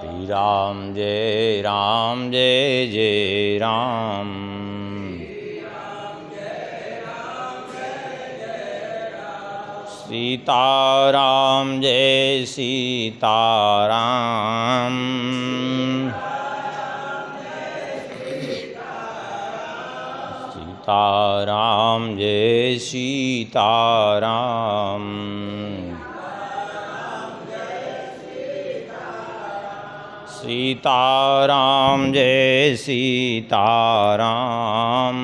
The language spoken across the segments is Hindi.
राम जय जय राम। सीताराम जय सीताराम। सीताराम जय सीताराम। सीताराम जय सीताराम। सीताराम जय सीताराम।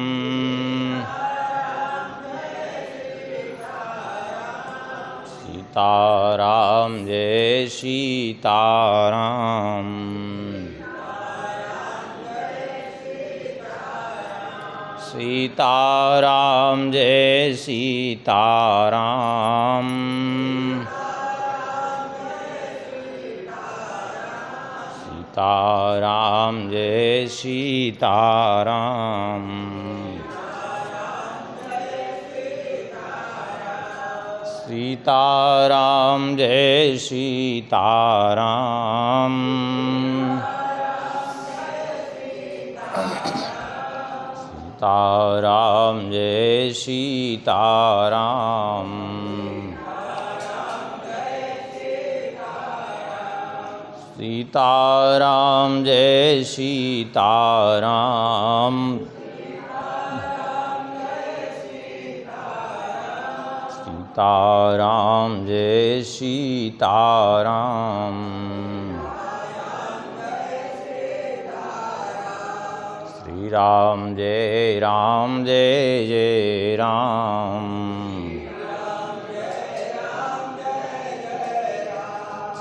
सीताराम जय सीताराम। सीताराम जय सीताराम। सीताराम जय सीताराम। सीताराम जय सीताराम। सीताराम जय सीताराम। सीताराम जय सीताराम। श्री राम जय जय राम।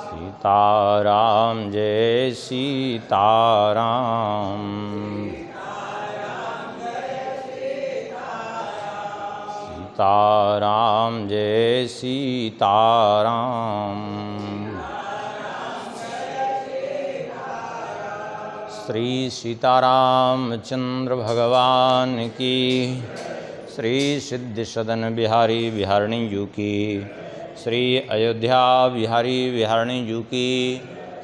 सीताराम जय सीताराम। सीताराम जय सीताराम। श्री सीतारामचंद्र भगवान की, श्री सिद्धि सदन बिहारी बिहारिणी जू की, श्री अयोध्या बिहारी बिहारिणी जू की,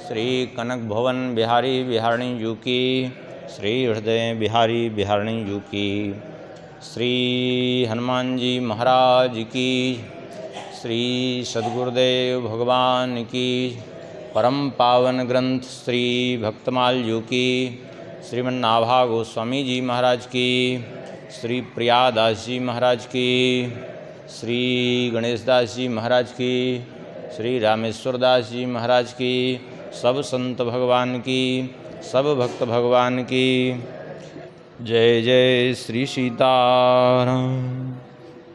श्री कनक भवन बिहारी बिहारिणी जू की, श्री हृदय बिहारी बिहारिणी जू की, श्री हनुमान जी महाराज की, श्री सद्गुरुदेव भगवान की, परम पावन ग्रंथ श्री भक्तमाल जू की, श्रीमन्नाभा गोस्वामी जी महाराज की, श्री प्रियादास जी महाराज की, श्री गणेश दास जी महाराज की, श्री रामेश्वर दास जी महाराज की, सब संत भगवान की, सब भक्त भगवान की। जय जय श्री सीताराम।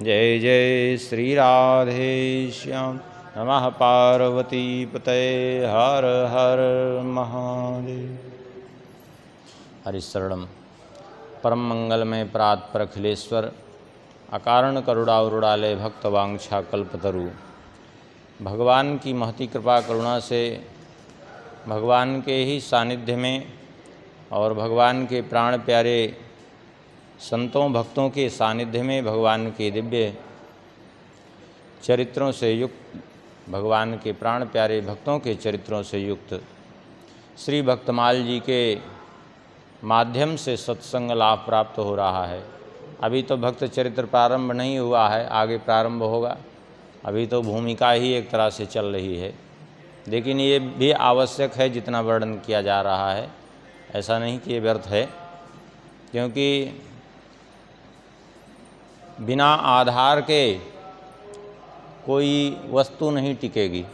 जय जय श्री राधे श्याम। नमः पार्वती पतये हर हर महादेव। हरिशरणम। परम मंगलमय प्रात अखिलेश्वर, अकारण करुणावरुणालय भक्त वांछा कल्पतरु। भगवान की महती कृपा करुणा से भगवान के ही सानिध्य में और भगवान के प्राण प्यारे संतों भक्तों के सानिध्य में भगवान के दिव्य चरित्रों से युक्त, भगवान के प्राण प्यारे भक्तों के चरित्रों से युक्त श्री भक्तमाल जी के माध्यम से सत्संग लाभ प्राप्त हो रहा है। अभी तो भक्त चरित्र प्रारंभ नहीं हुआ है, आगे प्रारंभ होगा। अभी तो भूमिका ही एक तरह से चल रही है, लेकिन ये भी आवश्यक है जितना वर्णन किया जा रहा है। ऐसा नहीं कि ये व्यर्थ है, क्योंकि बिना आधार के कोई वस्तु नहीं टिकेगी।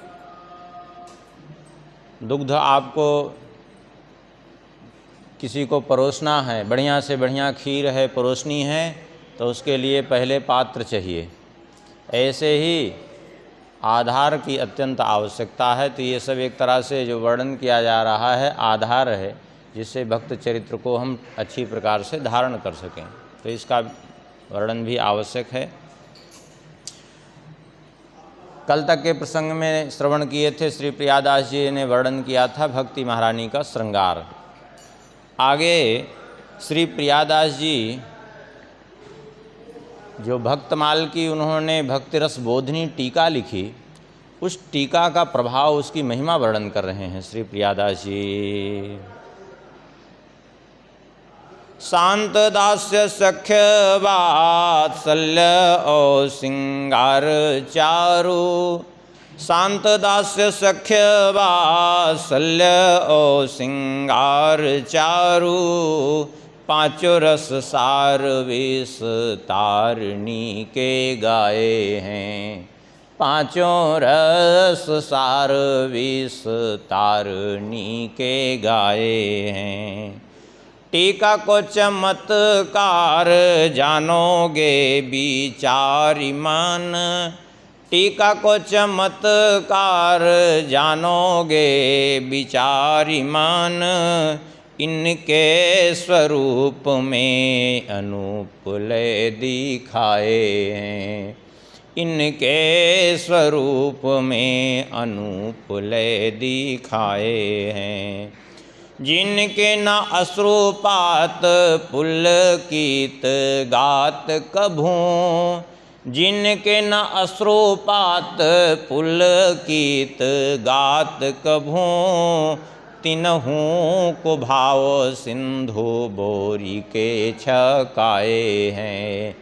दुग्ध आपको किसी को परोसना है, बढ़िया से बढ़िया खीर है परोसनी है, तो उसके लिए पहले पात्र चाहिए। ऐसे ही आधार की अत्यंत आवश्यकता है। तो ये सब एक तरह से जो वर्णन किया जा रहा है आधार है, जिससे भक्त चरित्र को हम अच्छी प्रकार से धारण कर सकें। तो इसका वर्णन भी आवश्यक है। कल तक के प्रसंग में श्रवण किए थे, श्री प्रियादास जी ने वर्णन किया था भक्ति महारानी का श्रृंगार। आगे श्री प्रियादास जी जो भक्तमाल की उन्होंने भक्ति रस बोधनी टीका लिखी, उस टीका का प्रभाव, उसकी महिमा वर्णन कर रहे हैं श्री प्रियादास जी। शांत दास्य सख्य वात्सल्य और सिंगार चारु, शांत दास्य सख्य वात्सल्य और सिंगार चारु, पांचों रस सार विस्तारणी के गाए हैं, पांचों रस सार विस्तारणी के गाए हैं। टीका को चमत्कार जानोगे विचारी मन, टीका को चमत्कार जानोगे विचारी मन, इनके स्वरूप में अनूप लय दिखाए हैं, इनके स्वरूप में अनूप लय दिखाए हैं। जिनके न अश्रुपात पुलकित गात कभूं, जिनके न अश्रुपात पुलकित गात कभूं, तिन्हों को भाव सिंधु बोरी के छकाए हैं,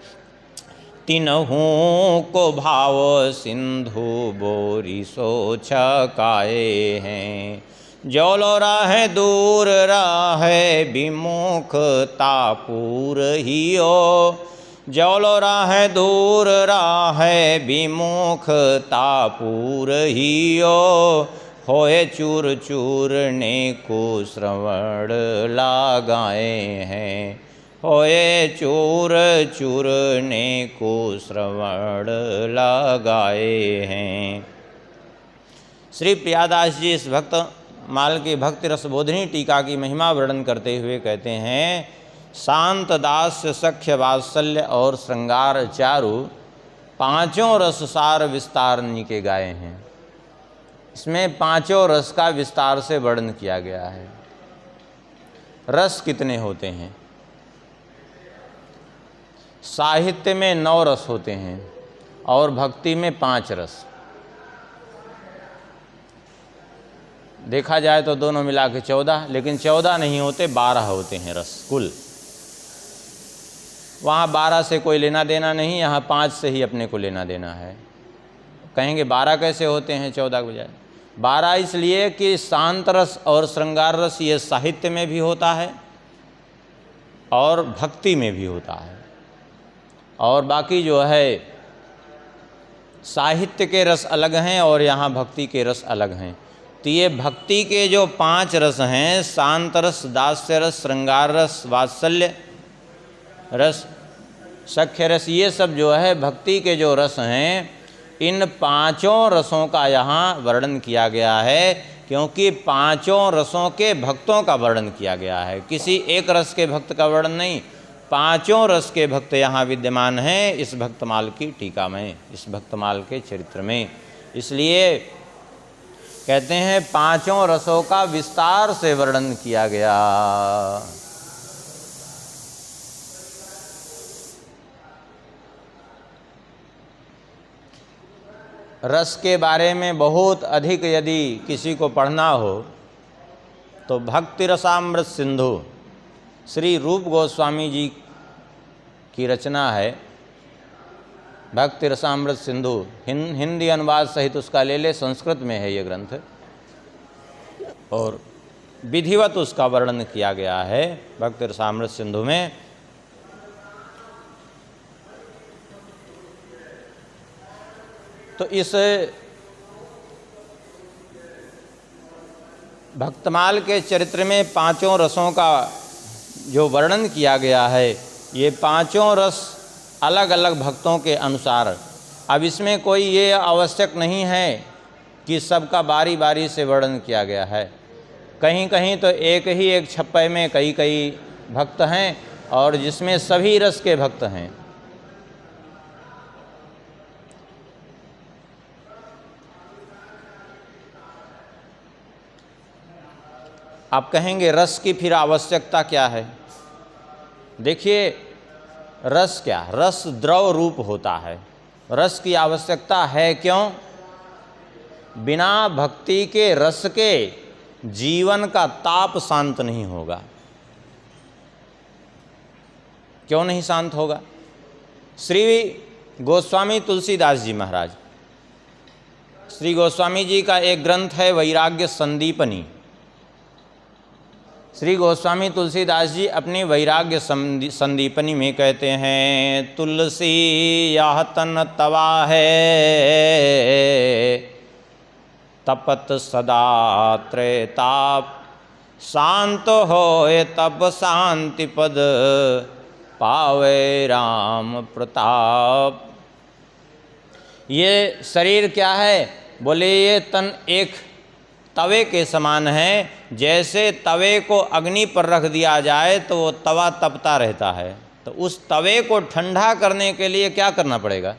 तिन्हों को भाव सिंधु बोरी सो छकाए हैं। जौलो राह दूर राह विमुख तापूर हियो, जौलो राह दूर राह विमुख तापूर हियो, होए चूर चूरने को श्रवण लगाए हैं, होए चूर चूरने को श्रवण लगाए हैं। श्री प्रियादास जी इस भक्त माल की भक्ति रसबोधिनी टीका की महिमा वर्णन करते हुए कहते हैं, शांत दास्य सख्य वात्सल्य और श्रृंगार चारु, पांचों रससार विस्तारणी के गाए हैं। इसमें पांचों रस का विस्तार से वर्णन किया गया है। रस कितने होते हैं? साहित्य में 9 रस होते हैं और भक्ति में 5 रस। देखा जाए तो दोनों मिला के 14, लेकिन 14 नहीं होते, 12 होते हैं रस कुल। वहाँ 12 से कोई लेना देना नहीं, यहाँ 5 से ही अपने को लेना देना है। कहेंगे 12 कैसे होते हैं 14 के बजाय? 12 इसलिए कि शांत रस और श्रृंगार रस ये साहित्य में भी होता है और भक्ति में भी होता है, और बाकी जो है साहित्य के रस अलग हैं और यहाँ भक्ति के रस अलग हैं। तो ये भक्ति के जो 5 रस हैं, शांत रस, दास्य रस, श्रृंगार रस, वात्सल्य रस, सख्य रस, ये सब जो है भक्ति के जो रस हैं, इन 5 रसों का यहाँ वर्णन किया गया है, क्योंकि 5 रसों के भक्तों का वर्णन किया गया है, किसी एक रस के भक्त का वर्णन नहीं। 5 रस के भक्त यहाँ विद्यमान हैं इस भक्तमाल की टीका में, इस भक्तमाल के चरित्र में। इसलिए कहते हैं 5 रसों का विस्तार से वर्णन किया गया। रस के बारे में बहुत अधिक यदि किसी को पढ़ना हो तो भक्ति रसामृत सिंधु श्री रूप गोस्वामी जी की रचना है। भक्ति रसामृत सिंधु हिंदी अनुवाद सहित उसका ले ले, संस्कृत में है ये ग्रंथ, और विधिवत उसका वर्णन किया गया है भक्ति रसामृत सिंधु में। तो इस भक्तमाल के चरित्र में 5 रसों का जो वर्णन किया गया है, ये 5 रस अलग अलग भक्तों के अनुसार। अब इसमें कोई ये आवश्यक नहीं है कि सबका बारी बारी से वर्णन किया गया है। कहीं कहीं तो एक ही एक छप्पे में कई कई भक्त हैं और जिसमें सभी रस के भक्त हैं। आप कहेंगे रस की फिर आवश्यकता क्या है? देखिए, रस क्या, रस द्रव रूप होता है। रस की आवश्यकता है क्यों? बिना भक्ति के रस के जीवन का ताप शांत नहीं होगा। क्यों नहीं शांत होगा? श्री गोस्वामी तुलसीदास जी महाराज, श्री गोस्वामी जी का एक ग्रंथ है वैराग्य संदीपनी। श्री गोस्वामी तुलसीदास जी अपनी वैराग्य संदीपनी में कहते हैं, तुलसी यह तन तवा है, तपत सदा त्रेताप, शांत होए तब शांति पद, पावे राम प्रताप। ये शरीर क्या है? बोले ये तन एक तवे के समान है। जैसे तवे को अग्नि पर रख दिया जाए तो वो तवा तपता रहता है, तो उस तवे को ठंडा करने के लिए क्या करना पड़ेगा?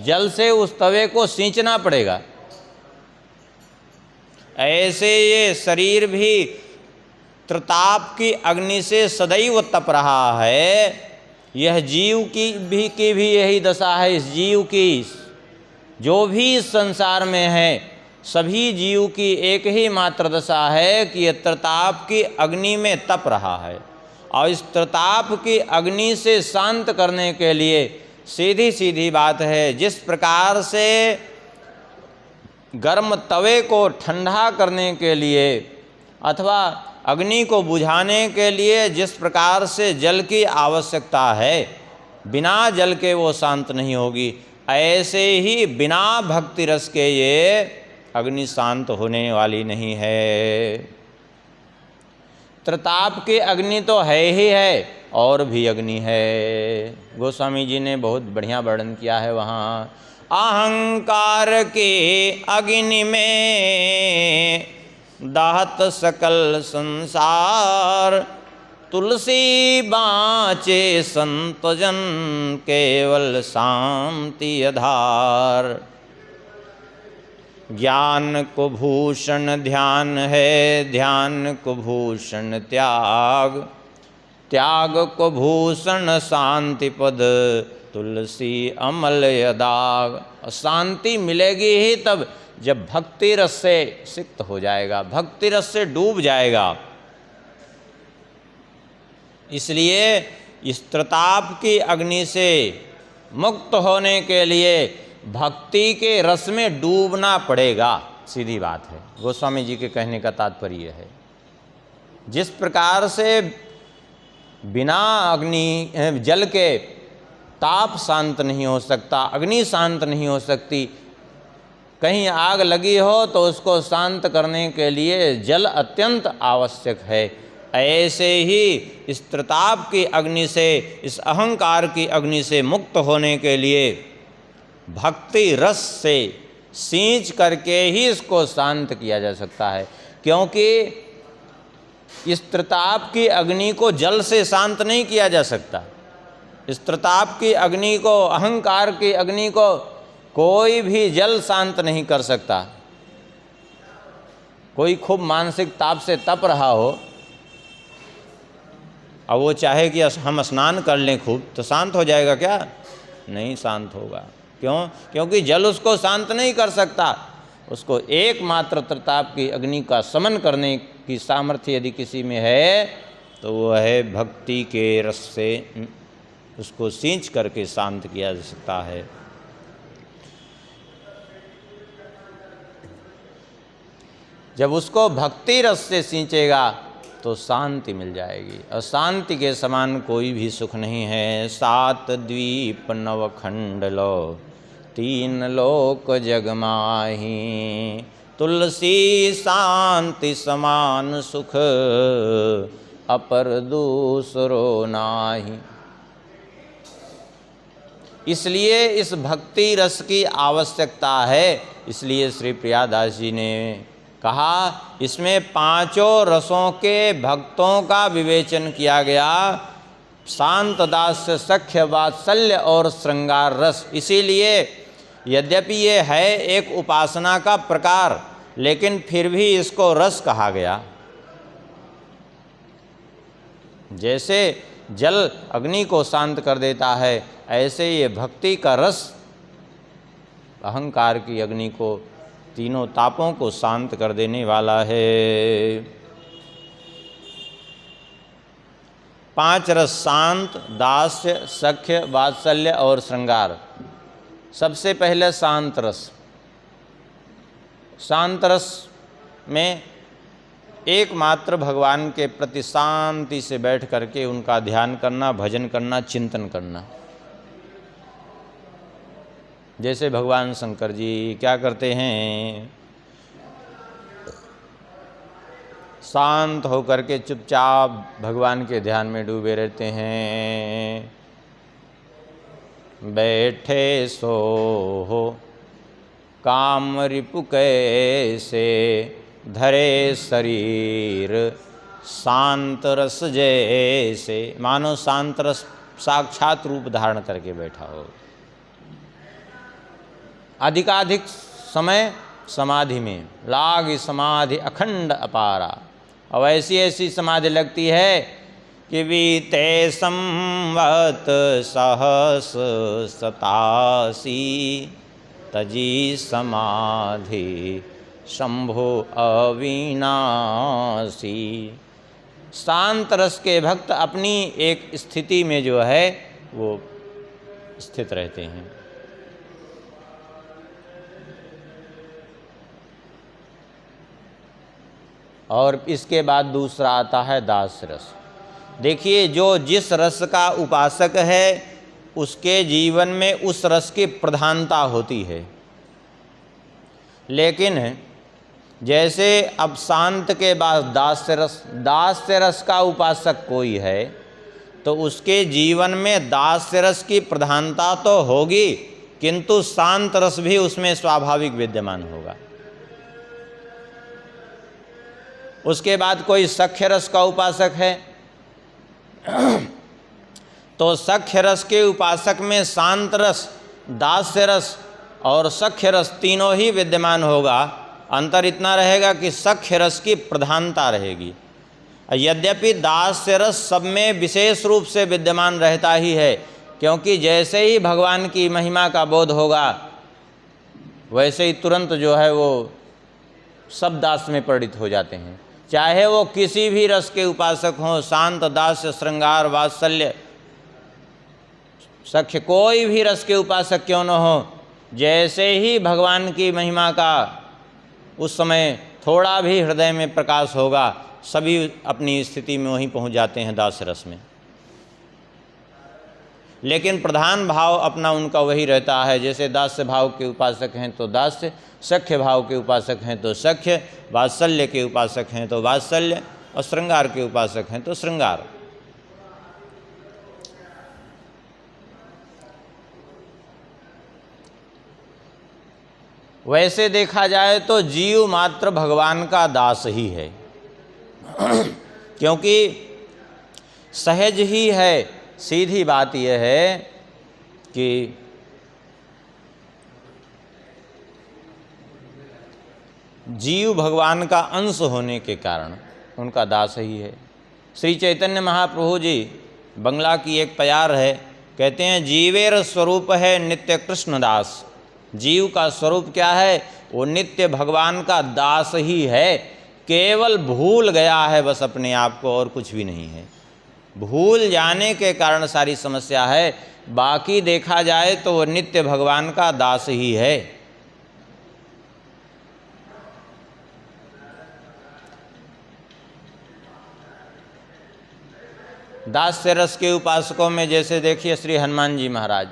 जल से उस तवे को सींचना पड़ेगा। ऐसे ये शरीर भी त्रिताप की अग्नि से सदैव तप रहा है। यह जीव की भी यही दशा है। इस जीव की, जो भी इस संसार में है, सभी जीव की एक ही मात्र दशा है कि यह त्रिताप की अग्नि में तप रहा है। और इस त्रिताप की अग्नि से शांत करने के लिए सीधी सीधी बात है, जिस प्रकार से गर्म तवे को ठंडा करने के लिए अथवा अग्नि को बुझाने के लिए जिस प्रकार से जल की आवश्यकता है, बिना जल के वो शांत नहीं होगी, ऐसे ही बिना भक्ति रस के ये अग्नि शांत होने वाली नहीं है। त्रिताप की अग्नि तो है ही है, और भी अग्नि है। गोस्वामी जी ने बहुत बढ़िया वर्णन किया है वहाँ। अहंकार के अग्नि में दाहत सकल संसार, तुलसी बाँचे संत जन केवल शांति आधार। ज्ञान को भूषण ध्यान है, ध्यान को भूषण त्याग, त्याग को भूषण शांति पद, तुलसी अमल यदाग। शांति मिलेगी ही तब जब भक्ति रस से सिक्त हो जाएगा, भक्ति रस से डूब जाएगा। इसलिए इस त्रिताप की अग्नि से मुक्त होने के लिए भक्ति के रस में डूबना पड़ेगा। सीधी बात है, गोस्वामी जी के कहने का तात्पर्य है। जिस प्रकार से बिना अग्नि जल के ताप शांत नहीं हो सकता, अग्नि शांत नहीं हो सकती। कहीं आग लगी हो तो उसको शांत करने के लिए जल अत्यंत आवश्यक है। ऐसे ही इस त्रिताप की अग्नि से, इस अहंकार की अग्नि से मुक्त होने के लिए भक्ति रस से सींच करके ही इसको शांत किया जा सकता है। क्योंकि इस त्रिताप की अग्नि को जल से शांत नहीं किया जा सकता। इस त्रिताप की अग्नि को, अहंकार की अग्नि को कोई भी जल शांत नहीं कर सकता। कोई खूब मानसिक ताप से तप रहा हो, अब वो चाहे कि हम स्नान कर लें खूब, तो शांत हो जाएगा क्या? नहीं शांत होगा। क्यों? क्योंकि जल उसको शांत नहीं कर सकता। उसको एकमात्र त्रिताप की अग्नि का शमन करने की सामर्थ्य यदि किसी में है तो वो है भक्ति के रस से उसको सींच करके शांत किया जा सकता है। जब उसको भक्ति रस से सींचेगा तो शांति मिल जाएगी, और शांति के समान कोई भी सुख नहीं है। 7 द्वीप 9 खंड लो, 3 लोक जग माही, तुलसी शांति समान सुख, अपर दूसरो नाही। इसलिए इस भक्ति रस की आवश्यकता है। इसलिए श्री प्रियादास जी ने कहा, इसमें 5 रसों के भक्तों का विवेचन किया गया, शांत दास्य, सख्य, वात्सल्य और श्रृंगार रस। इसीलिए यद्यपि ये है एक उपासना का प्रकार, लेकिन फिर भी इसको रस कहा गया। जैसे जल अग्नि को शांत कर देता है, ऐसे ये भक्ति का रस अहंकार की अग्नि को, तीनों तापों को शांत कर देने वाला है। 5 रस शांत, दास्य, सख्य, वात्सल्य और श्रृंगार। सबसे पहले शांत रस। शांत रस में एकमात्र भगवान के प्रति शांति से बैठ करके उनका ध्यान करना, भजन करना, चिंतन करना। जैसे भगवान शंकर जी क्या करते हैं, शांत होकर के चुपचाप भगवान के ध्यान में डूबे रहते हैं। बैठे सो हो काम रिपु कैसे, धरे शरीर शांत रस जैसे। मानो शांत रस साक्षात रूप धारण करके बैठा हो। अधिकाधिक समय समाधि में, लाग समाधि अखंड अपारा। अब ऐसी ऐसी समाधि लगती है कि बीते संवत सहस 87 तजी समाधि शंभो अविनाशी। शांत रस के भक्त अपनी एक स्थिति में जो है वो स्थित रहते हैं। और इसके बाद दूसरा आता है दास रस। देखिए, जो जिस रस का उपासक है उसके जीवन में उस रस की प्रधानता होती है। लेकिन जैसे अब शांत के बाद दास्य रस का उपासक कोई है तो उसके जीवन में दास्य रस की प्रधानता तो होगी, किंतु शांत रस भी उसमें स्वाभाविक विद्यमान होगा। उसके बाद कोई सख्य रस का उपासक है तो सख्य रस के उपासक में शांत रस, दास्य रस और सख्य रस तीनों ही विद्यमान होगा। अंतर इतना रहेगा कि सख्य रस की प्रधानता रहेगी। यद्यपि दास्य रस सब में विशेष रूप से विद्यमान रहता ही है, क्योंकि जैसे ही भगवान की महिमा का बोध होगा वैसे ही तुरंत जो है वो सब दास में परिणित हो जाते हैं। चाहे वो किसी भी रस के उपासक हों, शांत, दास्य, श्रृंगार, वात्सल्य, सख्य, कोई भी रस के उपासक क्यों न हो, जैसे ही भगवान की महिमा का उस समय थोड़ा भी हृदय में प्रकाश होगा, सभी अपनी स्थिति में वहीं पहुंच जाते हैं दास रस में। लेकिन प्रधान भाव अपना उनका वही रहता है। जैसे दास्य भाव के उपासक हैं तो दास्य, सख्य भाव के उपासक हैं तो सख्य, वात्सल्य के उपासक हैं तो वात्सल्य और श्रृंगार के उपासक हैं तो श्रृंगार। वैसे देखा जाए तो जीव मात्र भगवान का दास ही है क्योंकि सहज ही है। सीधी बात यह है कि जीव भगवान का अंश होने के कारण उनका दास ही है। श्री चैतन्य महाप्रभु जी, बंगला की एक प्यार है, कहते हैं जीवेर स्वरूप है नित्य कृष्ण दास। जीव का स्वरूप क्या है? वो नित्य भगवान का दास ही है। केवल भूल गया है बस अपने आप को, और कुछ भी नहीं है। भूल जाने के कारण सारी समस्या है। बाकी देखा जाए तो वो नित्य भगवान का दास ही है। दास्य रस के उपासकों में जैसे देखिए श्री हनुमान जी महाराज,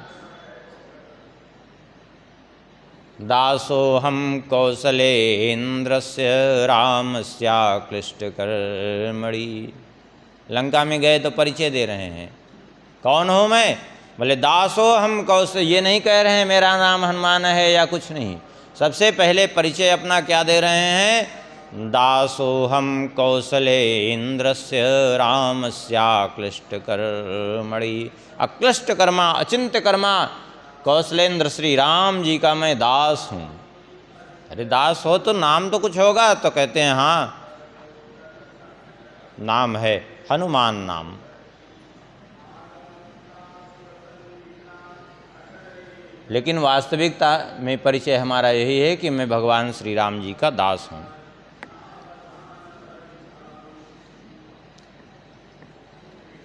दासो हम कौशलेन्द्रस्य रामस्याक्लिष्टकर्मणि। लंका में गए तो परिचय दे रहे हैं, कौन हूँ मैं? बोले दासो हम कौशल। ये नहीं कह रहे हैं मेरा नाम हनुमान है या कुछ नहीं। सबसे पहले परिचय अपना क्या दे रहे हैं? दासो हम कौशलेन्द्रस्य रामस्याक्लिष्टकर्मणि। अक्लिष्ट कर्मा, अचिंत्य कर्मा कौशलेंद्र श्री राम जी का मैं दास हूँ। अरे दास हो तो नाम तो कुछ होगा। तो कहते हैं हाँ, नाम है हनुमान नाम। लेकिन वास्तविकता में परिचय हमारा यही है कि मैं भगवान श्री राम जी का दास हूँ।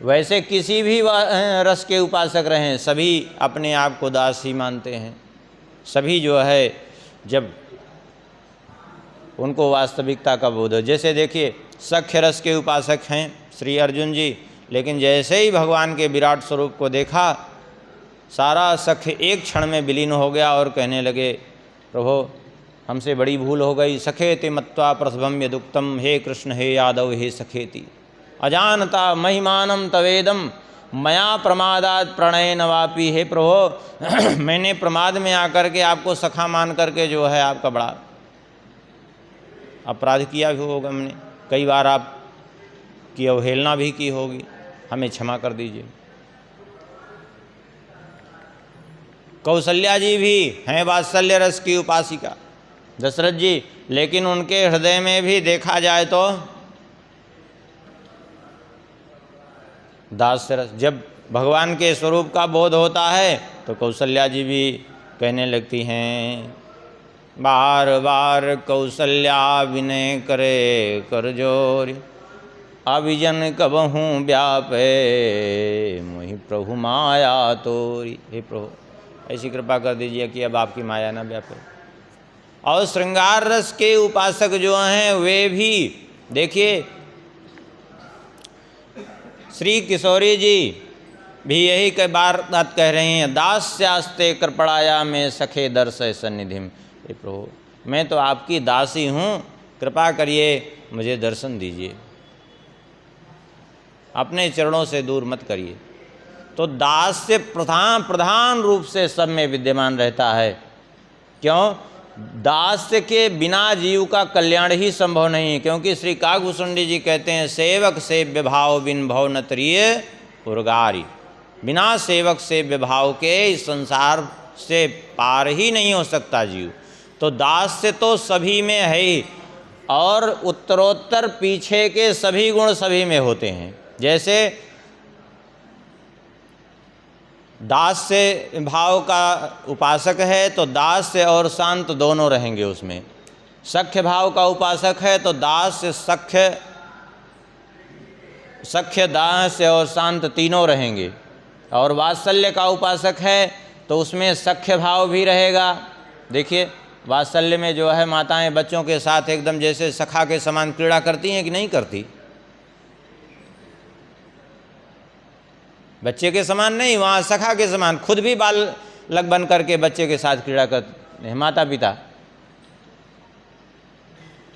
वैसे किसी भी रस के उपासक रहें, सभी अपने आप को दास ही मानते हैं। सभी जो है जब उनको वास्तविकता का बोध हो, जैसे देखिए सख्य रस के उपासक हैं श्री अर्जुन जी, लेकिन जैसे ही भगवान के विराट स्वरूप को देखा, सारा सख्य एक क्षण में विलीन हो गया और कहने लगे, प्रभो हमसे बड़ी भूल हो गई। सखेति मत्वा प्रसभम यदुक्तम, हे कृष्ण हे यादव हे सखेति, अजानता महिमानम तवेदम, मया प्रमादात प्रणयन वापी। हे प्रभो मैंने प्रमाद में आकर के आपको सखा मान करके जो है आपका बड़ा अपराध किया भी होगा, हमने कई बार आपकी अवहेलना भी की होगी, हमें क्षमा कर दीजिए। कौशल्या जी भी हैं वात्सल्य रस की उपासिका, दशरथ जी, लेकिन उनके हृदय में भी देखा जाए तो दास्य रस। जब भगवान के स्वरूप का बोध होता है तो कौशल्या जी भी कहने लगती हैं, बार बार कौशल्या विनय करे कर जोरी, अभिजन कबहूँ व्यापे मोहि प्रभु माया तोरी। हे प्रभु ऐसी कृपा कर दीजिए कि अब आपकी माया न व्यापे। और श्रृंगार रस के उपासक जो हैं वे भी देखिए, श्री किशोरी जी भी यही कई बार बात कह रही हैं, दास्यास्ते कृपणाया में सखे दर्शय सन्निधिम। हे प्रभु मैं तो आपकी दासी हूँ, कृपा करिए मुझे दर्शन दीजिए, अपने चरणों से दूर मत करिए। तो दास्य प्रधान रूप से सब में विद्यमान रहता है। क्यों? दास्य के बिना जीव का कल्याण ही संभव नहीं है, क्योंकि श्री काकभूषुंडी जी कहते हैं, सेवक सेव्य भाव बिन भव न तरिये उर्गारी। बिना सेवक सेव्य भाव के इस संसार से पार ही नहीं हो सकता जीव। तो दास्य तो सभी में है ही, और उत्तरोत्तर पीछे के सभी गुण सभी में होते हैं। जैसे दास्य भाव का उपासक है तो दास्य और शांत दोनों रहेंगे उसमें। सख्य भाव का उपासक है तो दास्य सख्य दास्य और शांत तीनों रहेंगे। और वात्सल्य का उपासक है तो उसमें सख्य भाव भी रहेगा। देखिए वात्सल्य में जो है माताएं बच्चों के साथ एकदम जैसे सखा के समान क्रीड़ा करती हैं कि नहीं करती? बच्चे के समान नहीं, वहाँ सखा के समान, खुद भी बाल लग बन करके बच्चे के साथ क्रीड़ा करते हैं माता पिता।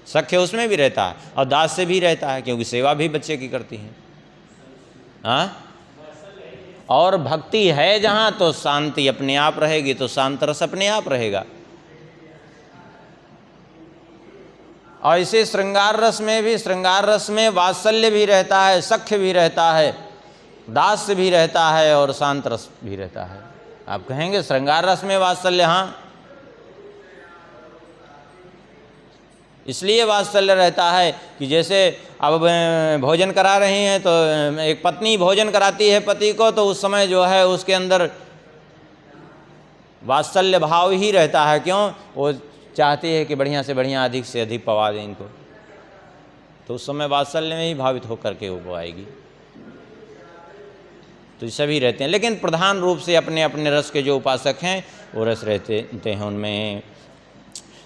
सख्य उसमें भी रहता है और दास्य भी रहता है, क्योंकि सेवा भी बच्चे की करती हैं। हाँ, और भक्ति है जहाँ तो शांति अपने आप रहेगी, तो शांत रस अपने आप रहेगा। और इसे श्रृंगार रस में भी, श्रृंगार रस में वात्सल्य भी रहता है, सख्य भी रहता है, दास्य भी रहता है और शांत रस भी रहता है। आप कहेंगे श्रृंगार रस में वात्सल्य, हाँ इसलिए वात्सल्य रहता है कि जैसे अब भोजन करा रही हैं तो एक पत्नी भोजन कराती है पति को, तो उस समय जो है उसके अंदर वात्सल्य भाव ही रहता है। क्यों? वो चाहती है कि बढ़िया से बढ़िया अधिक से अधिक पवा दें इनको, तो उस समय वात्सल्य में ही भावित होकर के वो पवाएगी। तो सभी रहते हैं, लेकिन प्रधान रूप से अपने अपने रस के जो उपासक हैं वो रस रहते हैं उनमें।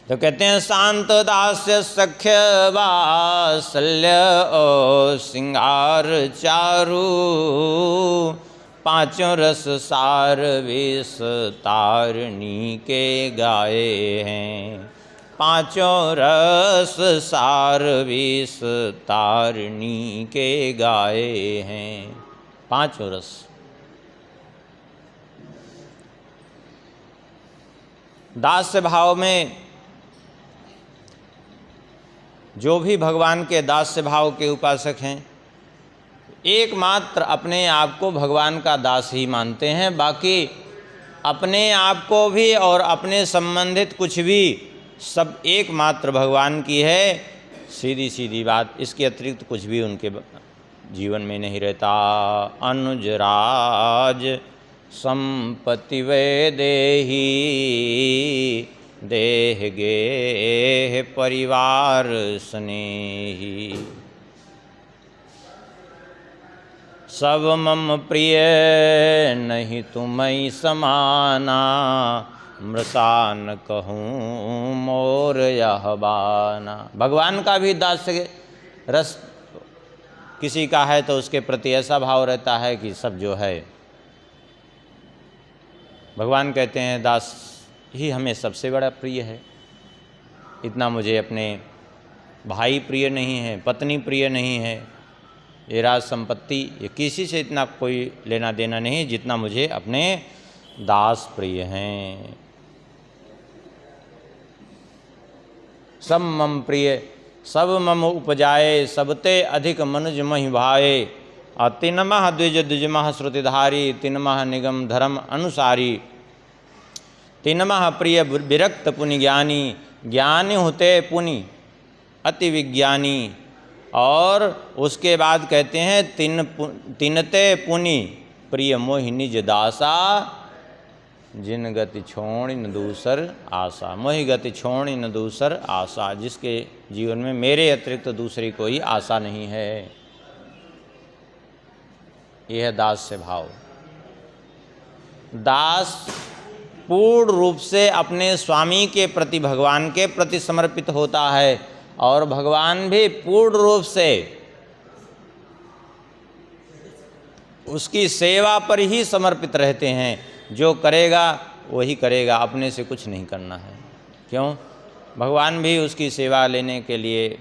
तो कहते हैं शांत दास्य सख्य वात्सल्य ओ सिंगार चारु, पांचों रस सार विस्तारणी के गाए हैं। पांचों रस सार विस्तारणी के गाए हैं। पांचों रस। दास्य भाव में जो भी भगवान के दास्य भाव के उपासक हैं, एकमात्र अपने आप को भगवान का दास ही मानते हैं। बाकी अपने आप को भी और अपने संबंधित कुछ भी सब एकमात्र भगवान की है। सीधी सीधी बात, इसके अतिरिक्त कुछ भी उनके जीवन में नहीं रहता। अनुजराज संपत्ति वे देही देह गेह परिवार स्नेही। सब मम प्रिय नहीं तुम्हीं समाना मृषा न कहूँ मोर यह बाना। भगवान का भी दास्य रस किसी का है तो उसके प्रति ऐसा भाव रहता है कि सब जो है, भगवान कहते हैं दास ही हमें सबसे बड़ा प्रिय है। इतना मुझे अपने भाई प्रिय नहीं है, पत्नी प्रिय नहीं है, ये राज संपत्ति, ये किसी से इतना कोई लेना देना नहीं जितना मुझे अपने दास प्रिय हैं। सब मम प्रिय सब मम उपजाए सबते अधिक मनुज महि भाए। तिनमह द्विज द्विजमह श्रुतिधारी तिनमह निगम धर्म अनुसारी। तिनमह प्रिय विरक्त पुनि ज्ञानी ज्ञानी होते पुनि अति विज्ञानी। और उसके बाद कहते हैं तिनते पुनि प्रिय मोहि निज दासा जिन गति छोड़ न दूसर आशा। मोहि गति छोड़ न दूसर आशा, जिसके जीवन में मेरे अतिरिक्त दूसरी कोई आशा नहीं है। यह है दास्य भाव। दास पूर्ण रूप से अपने स्वामी के प्रति भगवान के प्रति समर्पित होता है और भगवान भी पूर्ण रूप से उसकी सेवा पर ही समर्पित रहते हैं। जो करेगा वही करेगा, अपने से कुछ नहीं करना है। क्यों? भगवान भी उसकी सेवा लेने के लिए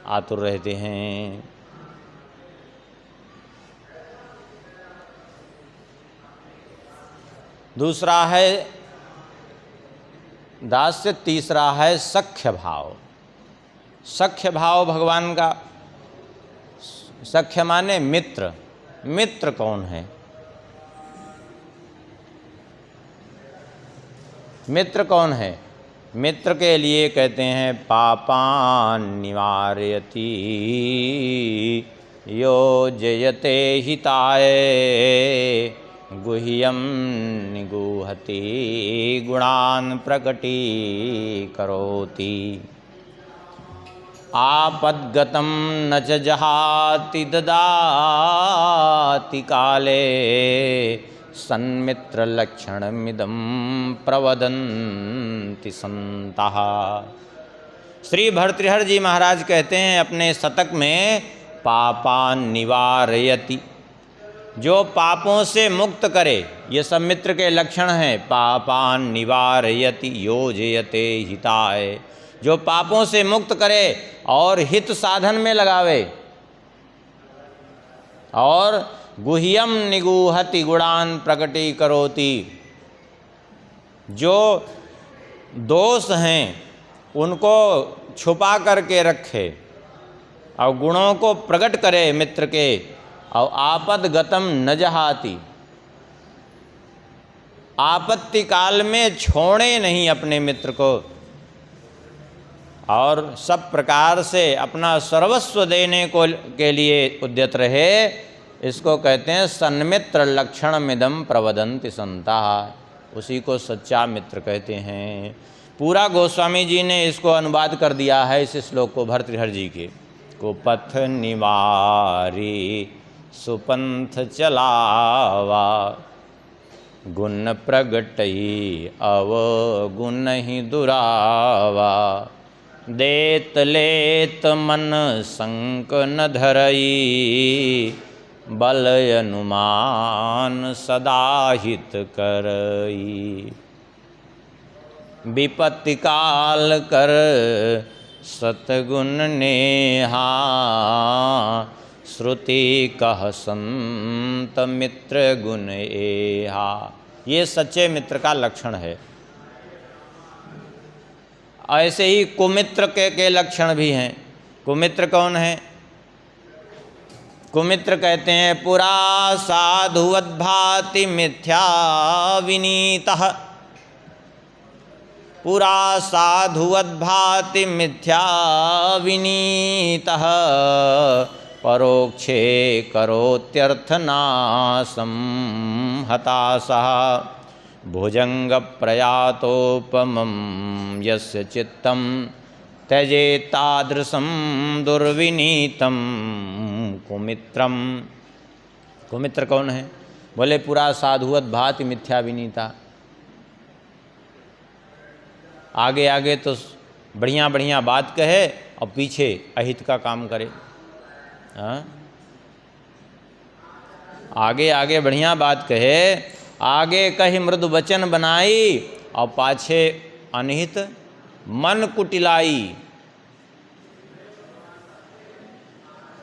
आतुर रहते हैं। दूसरा है दास्य, तीसरा है सख्य भाव। सख्य भाव भगवान का, सख्य माने मित्र। मित्र कौन है? मित्र कौन है? मित्र के लिए कहते हैं पापान निवारयति यो जयते हिताय गुह्यम निगूहति गुणान प्रकटी करोति। आपद्गतं न च जहाति ददाति काले सन्मित्र लक्षणमिदं प्रवदन्ति संतः। श्री भर्तृहरि जी महाराज कहते हैं अपने शतक में पापान निवारयति, जो पापों से मुक्त करे, ये सब मित्र के लक्षण हैं। पापान निवारयति यो जयते हिताय, जो पापों से मुक्त करे और हित साधन में लगावे। और गुह्यम निगूहति गुणान प्रकटी करोति, जो दोष हैं उनको छुपा करके रखे और गुणों को प्रकट करे मित्र के। और आपद गतम न जहाति, आपत्ति काल में छोड़े नहीं अपने मित्र को और सब प्रकार से अपना सर्वस्व देने को के लिए उद्यत रहे। इसको कहते हैं सन्मित्र लक्षण मिदम प्रवदन्ति संतः। उसी को सच्चा मित्र कहते हैं। पूरा गोस्वामी जी ने इसको अनुवाद कर दिया है इस श्लोक को भर्तृहरि जी के। को पथ निवारी सुपंथ चलावा गुण प्रगटई अवगुण ही दुरावा। देत लेत मन संक न धरई बल अनुमान सदा हित करई। विपत्ति काल कर सतगुण नेहा श्रुति कह संत मित्र गुण एहा। ये सच्चे मित्र का लक्षण है। ऐसे ही कुमित्र के लक्षण भी हैं। कुमित्र कौन है? कुमित्र कहते हैं पुरा साधुवद भाति मिथ्या विनीतः। पुरा साधुवद भाति मिथ्या विनीतः परोक्षे करोत्यर्थनाशं हताशः भुजङ्गप्रयातोपमं यस्य चित्तं त्यजेत्तादृशं दुर्विनीतं कुमित्रम। कुमित्र कौन है? बोले पुरा साधुवत भाति मिथ्या विनीता। आगे आगे तो बढ़िया बढ़िया बात कहे और पीछे अहित का काम करे। हाँ? आगे आगे बढ़िया बात कहे, आगे कही मृदु वचन बनाई और पाछे अनहित मन कुटिलाई।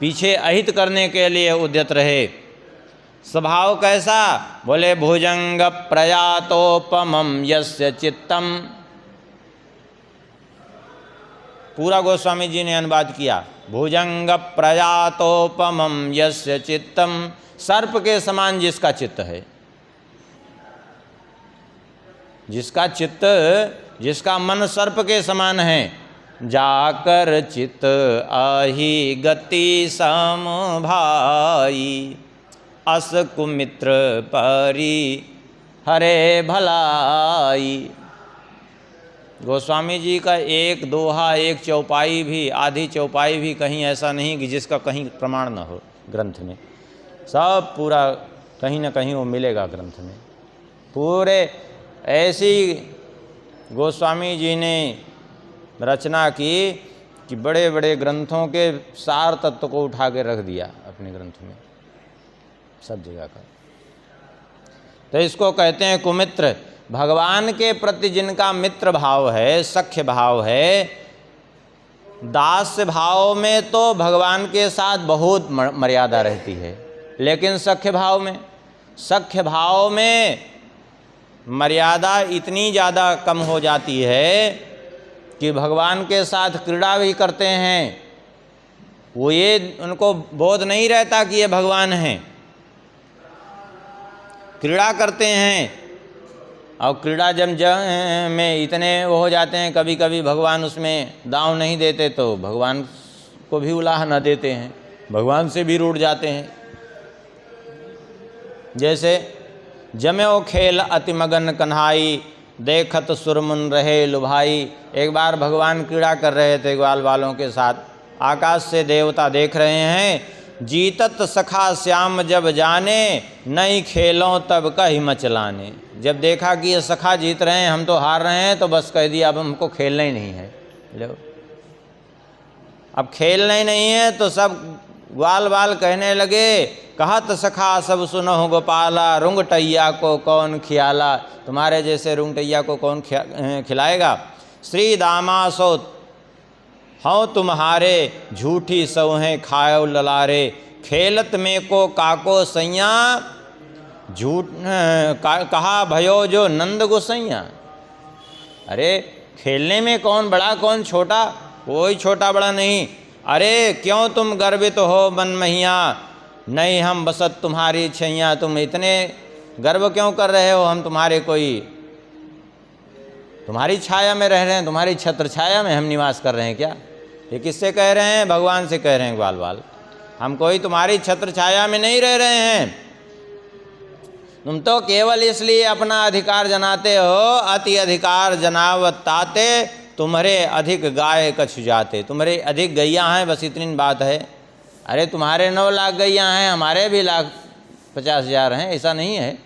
पीछे अहित करने के लिए उद्यत रहे। स्वभाव कैसा? बोले भुजंग प्रयातोपमं यस्य चित्तम। पूरा गोस्वामी जी ने अनुवाद किया। भुजंग प्रयातोपमं यस्य चित्तम, सर्प के समान जिसका चित्त है, जिसका चित्त, जिसका मन सर्प के समान है। जाकर चित्त आही गति सम भाई, अस कुमित्र परी हरे भलाई। गोस्वामी जी का एक दोहा, एक चौपाई भी, आधी चौपाई भी कहीं ऐसा नहीं कि जिसका कहीं प्रमाण न हो ग्रंथ में। सब पूरा कहीं ना कहीं वो मिलेगा ग्रंथ में। पूरे ऐसी गोस्वामी जी ने रचना की कि बड़े बड़े ग्रंथों के सार तत्व को उठा के रख दिया अपने ग्रंथ में, सब जगह का। तो इसको कहते हैं कुमित्र। भगवान के प्रति जिनका मित्र भाव है, सख्य भाव है, दास्य भाव में तो भगवान के साथ बहुत मर्यादा रहती है, लेकिन सख्य भाव में मर्यादा इतनी ज़्यादा कम हो जाती है कि भगवान के साथ क्रीड़ा भी करते हैं। वो ये उनको बोध नहीं रहता कि ये भगवान हैं, क्रीड़ा करते हैं। और क्रीड़ा जब में इतने वो हो जाते हैं, कभी कभी भगवान उसमें दांव नहीं देते तो भगवान को भी उलाह न देते हैं, भगवान से भी रूठ जाते हैं। जैसे जम्यो खेल अति मगन कन्हाई, देखत सुरमुन रहे लुभाई। एक बार भगवान क्रीड़ा कर रहे थे ग्वाल वालों के साथ, आकाश से देवता देख रहे हैं। जीतत सखा श्याम जब जाने, नई खेलों तब कही मचलाने। जब देखा कि ये सखा जीत रहे हैं, हम तो हार रहे हैं, तो बस कह दिया अब हमको खेलना ही नहीं है। लो, अब खेलना ही नहीं है तो सब ग्वाल बाल कहने लगे, कहत सखा सब सुनो गोपाला, रुंगटैया को कौन खियाला। तुम्हारे जैसे रुंगटैया को कौन खिलाएगा। श्री दामा सो हूँ तुम्हारे, झूठी सौहें खाओ ललारे। खेलत में को काको सैया, झूठ कहा भयो जो नंद गोसैया। अरे खेलने में कौन बड़ा कौन छोटा, कोई छोटा बड़ा नहीं। अरे क्यों तुम गर्वित हो मन मैया, नहीं हम बसत तुम्हारी छैया। तुम इतने गर्व क्यों कर रहे हो, हम तुम्हारे कोई, तुम्हारी छाया में रह रहे हैं, तुम्हारी छत्र छाया में हम निवास कर रहे हैं क्या। ये किससे कह रहे हैं? भगवान से कह रहे हैं ग्वाल बाल। हम कोई तुम्हारी छत्र छाया में नहीं रह रहे हैं, तुम तो केवल इसलिए अपना अधिकार जनाते हो। अति अधिकार जनावताते, तुम्हारे अधिक गाय कछु जाते। तुम्हारे अधिक गैया हैं, बस इतनी बात है। अरे तुम्हारे 9 लाख गैया हैं, हमारे भी 1,50,000 हैं, ऐसा नहीं है।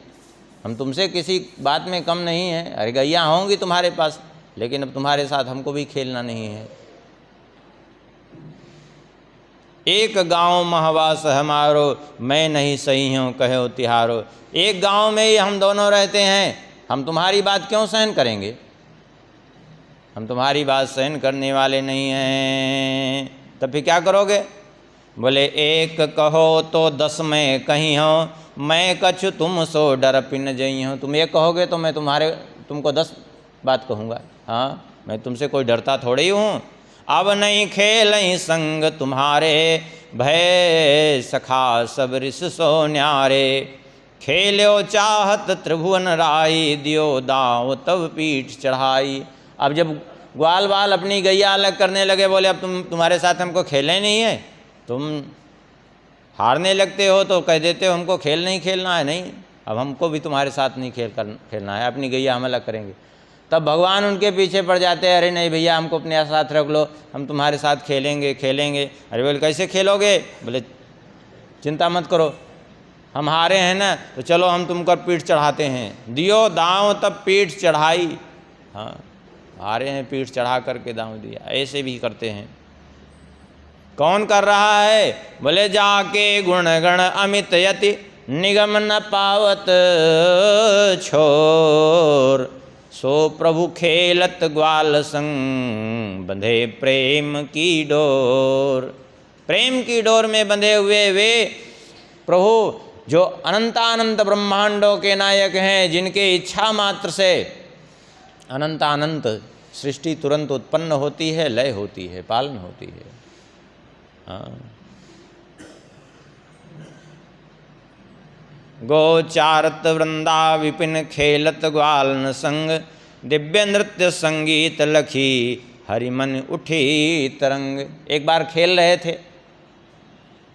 हम तुमसे किसी बात में कम नहीं है। अरे गैया होंगी तुम्हारे पास, लेकिन अब तुम्हारे साथ हमको भी खेलना नहीं है। एक गांव महवास हमारो, मैं नहीं सही हूँ कहो तिहारो। एक गांव में ही हम दोनों रहते हैं, हम तुम्हारी बात क्यों सहन करेंगे। हम तुम्हारी बात सहन करने वाले नहीं हैं। तब फिर क्या करोगे? बोले एक कहो तो 10 मैं कहीं हो, मैं कछु तुम सो डर पिन जई हूँ। तुम एक कहोगे तो मैं तुमको 10 बात कहूँगा। हाँ, मैं तुमसे कोई डरता थोड़ी हूँ। अब नहीं खेल संग तुम्हारे, भय सखा सब रिस सो न्यारे। खेलो चाहत त्रिभुवन राई, दियो दाव तब पीठ चढ़ाई। अब जब ग्वाल बाल अपनी गैया अलग करने लगे, बोले अब तुम्हारे साथ हमको खेलना ही नहीं है, तुम हारने लगते हो तो कह देते हो हमको खेल नहीं खेलना है, नहीं अब हमको भी तुम्हारे साथ नहीं खेलना है, अपनी गैया हम अलग करेंगे। तब भगवान उनके पीछे पड़ जाते हैं, अरे नहीं भैया हमको अपने साथ रख लो, हम तुम्हारे साथ खेलेंगे। अरे बोले कैसे खेलोगे? बोले चिंता मत करो, हम हारे हैं ना, तो चलो हम तुमको पीठ चढ़ाते हैं। दियो दांव तब पीठ चढ़ाई। हाँ, हारे हैं, पीठ चढ़ा करके दांव दिया। ऐसे भी करते हैं। कौन कर रहा है? बोले जाके गुण गण अमित यति निगम न पावत छोर, सो प्रभु खेलत ग्वाल संग बंधे प्रेम की डोर। प्रेम की डोर में बंधे हुए वे प्रभु जो अनंतानंत ब्रह्मांडों के नायक हैं, जिनके इच्छा मात्र से अनंतानंत सृष्टि तुरंत उत्पन्न होती है, लय होती है, पालन होती है। हाँ, गोचारत वृंदा विपिन खेलत ग्वालन संग, दिव्य नृत्य संगीत लखी हरिमन उठी तरंग। एक बार खेल रहे थे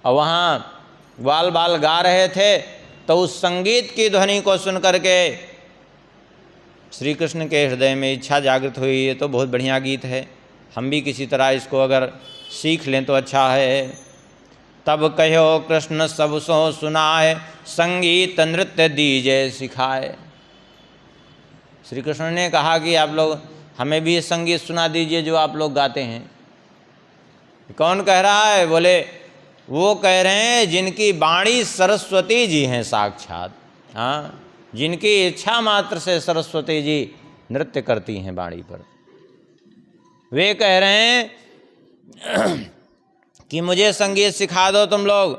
और वहाँ ग्वाल बाल गा रहे थे, तो उस संगीत की ध्वनि को सुन करके श्री कृष्ण के हृदय में इच्छा जागृत हुई, ये तो बहुत बढ़िया गीत है, हम भी किसी तरह इसको अगर सीख लें तो अच्छा है। तब कहो कृष्ण सब सो सुनाए, संगीत नृत्य दीजे सिखाए। श्री कृष्ण ने कहा कि आप लोग हमें भी संगीत सुना दीजिए जो आप लोग गाते हैं। कौन कह रहा है? बोले वो कह रहे हैं जिनकी वाणी सरस्वती जी हैं साक्षात। हाँ, जिनकी इच्छा मात्र से सरस्वती जी नृत्य करती हैं वाणी पर, वे कह रहे हैं कि मुझे संगीत सिखा दो तुम लोग।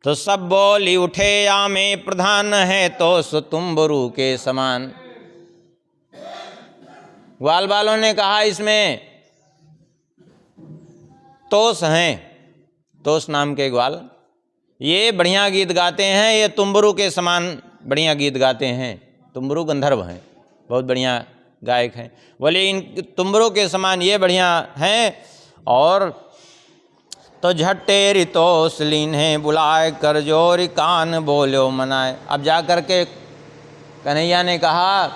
तो सब बोली उठे या में प्रधान है तो सुतुम्बरू के समान। ग्वाल बालों ने कहा इसमें तोस हैं, तोस नाम के ग्वाल, ये बढ़िया गीत गाते हैं, ये तुम्बरू के समान बढ़िया गीत गाते हैं। तुम्बरू गंधर्व हैं, बहुत बढ़िया गायक हैं। बोले इन तुम्बरू के समान ये बढ़िया हैं। और तो झट्टे रितोस लीन्हे बुलाए कर जोरी कान बोलो मनाए। अब जा कर के कन्हैया ने कहा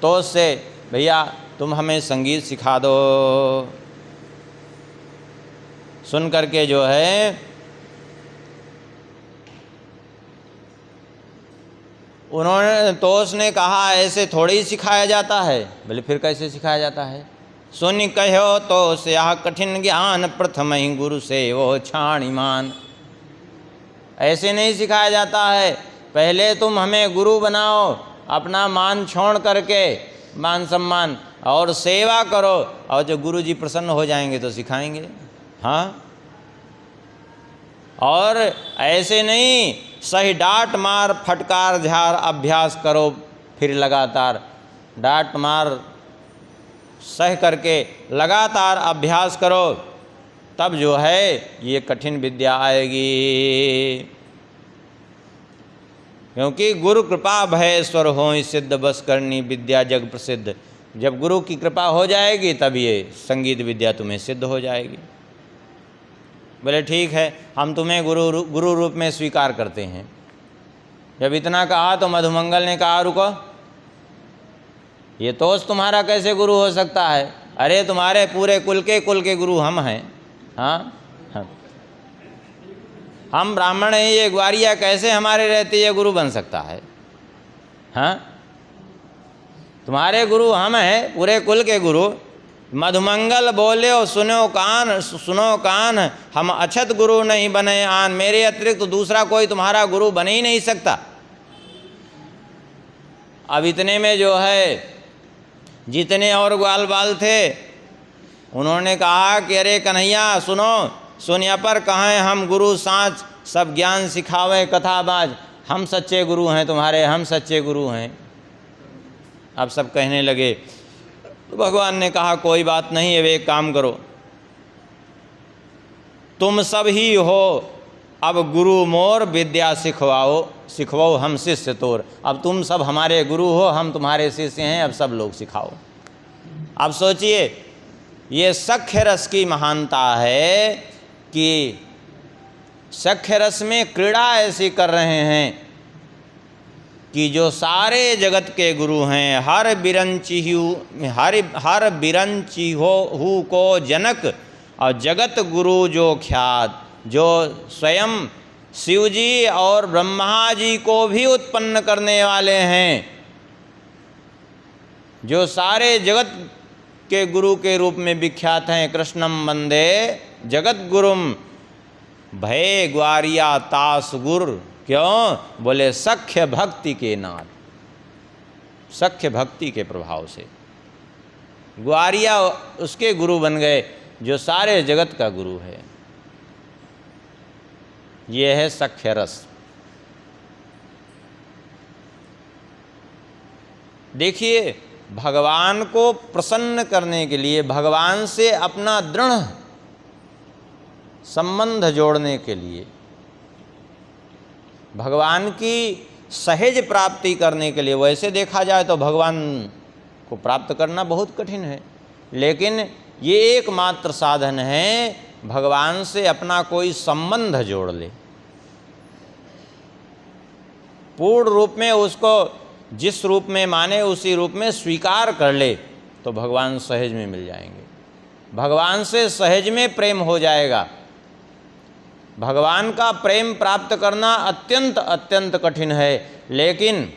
तो से, भैया तुम हमें संगीत सिखा दो। सुन करके जो है उन्होंने, तोस ने कहा ऐसे थोड़ी ही सिखाया जाता है। बोले फिर कैसे सिखाया जाता है? सुन कहो तो से यह कठिन ज्ञान, प्रथम ही गुरु से वो छाणिमान। ऐसे नहीं सिखाया जाता है, पहले तुम हमें गुरु बनाओ, अपना मान छोड़ करके, मान सम्मान, और सेवा करो, और जो गुरु जी प्रसन्न हो जाएंगे तो सिखाएंगे। हाँ, और ऐसे नहीं, सही डांट मार फटकार झार अभ्यास करो, फिर लगातार डांट मार सह करके लगातार अभ्यास करो, तब जो है ये कठिन विद्या आएगी। क्योंकि गुरु कृपा भय स्वर हो सिद्ध, बस करनी विद्या जग प्रसिद्ध। जब गुरु की कृपा हो जाएगी तब ये संगीत विद्या तुम्हें सिद्ध हो जाएगी। बोले ठीक है, हम तुम्हें गुरु रूप में स्वीकार करते हैं। जब इतना कहा तो मधुमंगल ने कहा रुको, ये तोस तुम्हारा कैसे गुरु हो सकता है? अरे तुम्हारे पूरे कुल के गुरु हम हैं। हाँ, हम ब्राह्मण हैं, ये ग्वारिया कैसे हमारे रहते ये गुरु बन सकता है? हाँ, तुम्हारे गुरु हम हैं, पूरे कुल के गुरु। मधुमंगल बोले और सुनो कान, हम अछत गुरु नहीं बने आन, मेरे अतिरिक्त तो दूसरा कोई तुम्हारा गुरु बन ही नहीं सकता। अब इतने में जो है जितने और ग्वाल बाल थे उन्होंने कहा कि अरे कन्हैया सुनो, सुनिया पर कहें हम गुरु सांच, सब ज्ञान सिखावे कथाबाज, हम सच्चे गुरु हैं तुम्हारे, हम सच्चे गुरु हैं। अब सब कहने लगे। तो भगवान ने कहा कोई बात नहीं है, वे एक काम करो, तुम सब ही हो अब गुरु मोर, विद्या सिखवाओ हम शिष्य तोर। अब तुम सब हमारे गुरु हो, हम तुम्हारे शिष्य हैं, अब सब लोग सिखाओ। अब सोचिए, ये सख्य रस की महानता है कि सख्य रस में क्रीड़ा ऐसी कर रहे हैं कि जो सारे जगत के गुरु हैं, हर बिरंची हु को जनक, और जगत गुरु जो ख्यात, जो स्वयं शिव जी और ब्रह्मा जी को भी उत्पन्न करने वाले हैं, जो सारे जगत के गुरु के रूप में विख्यात हैं। कृष्णम वंदे जगत गुरुम भय ग्वारिया तास गुर। क्यों? बोले सख्य भक्ति के नाथ, सख्य भक्ति के प्रभाव से ग्वारिया उसके गुरु बन गए जो सारे जगत का गुरु है। ये है सख्य रस। देखिए, भगवान को प्रसन्न करने के लिए, भगवान से अपना दृढ़ संबंध जोड़ने के लिए, भगवान की सहज प्राप्ति करने के लिए, वैसे देखा जाए तो भगवान को प्राप्त करना बहुत कठिन है, लेकिन ये एकमात्र साधन है भगवान से अपना कोई संबंध जोड़ ले, पूर्ण रूप में उसको जिस रूप में माने उसी रूप में स्वीकार कर ले, तो भगवान सहज में मिल जाएंगे। भगवान से सहज में प्रेम हो जाएगा। भगवान का प्रेम प्राप्त करना अत्यंत अत्यंत कठिन है, लेकिन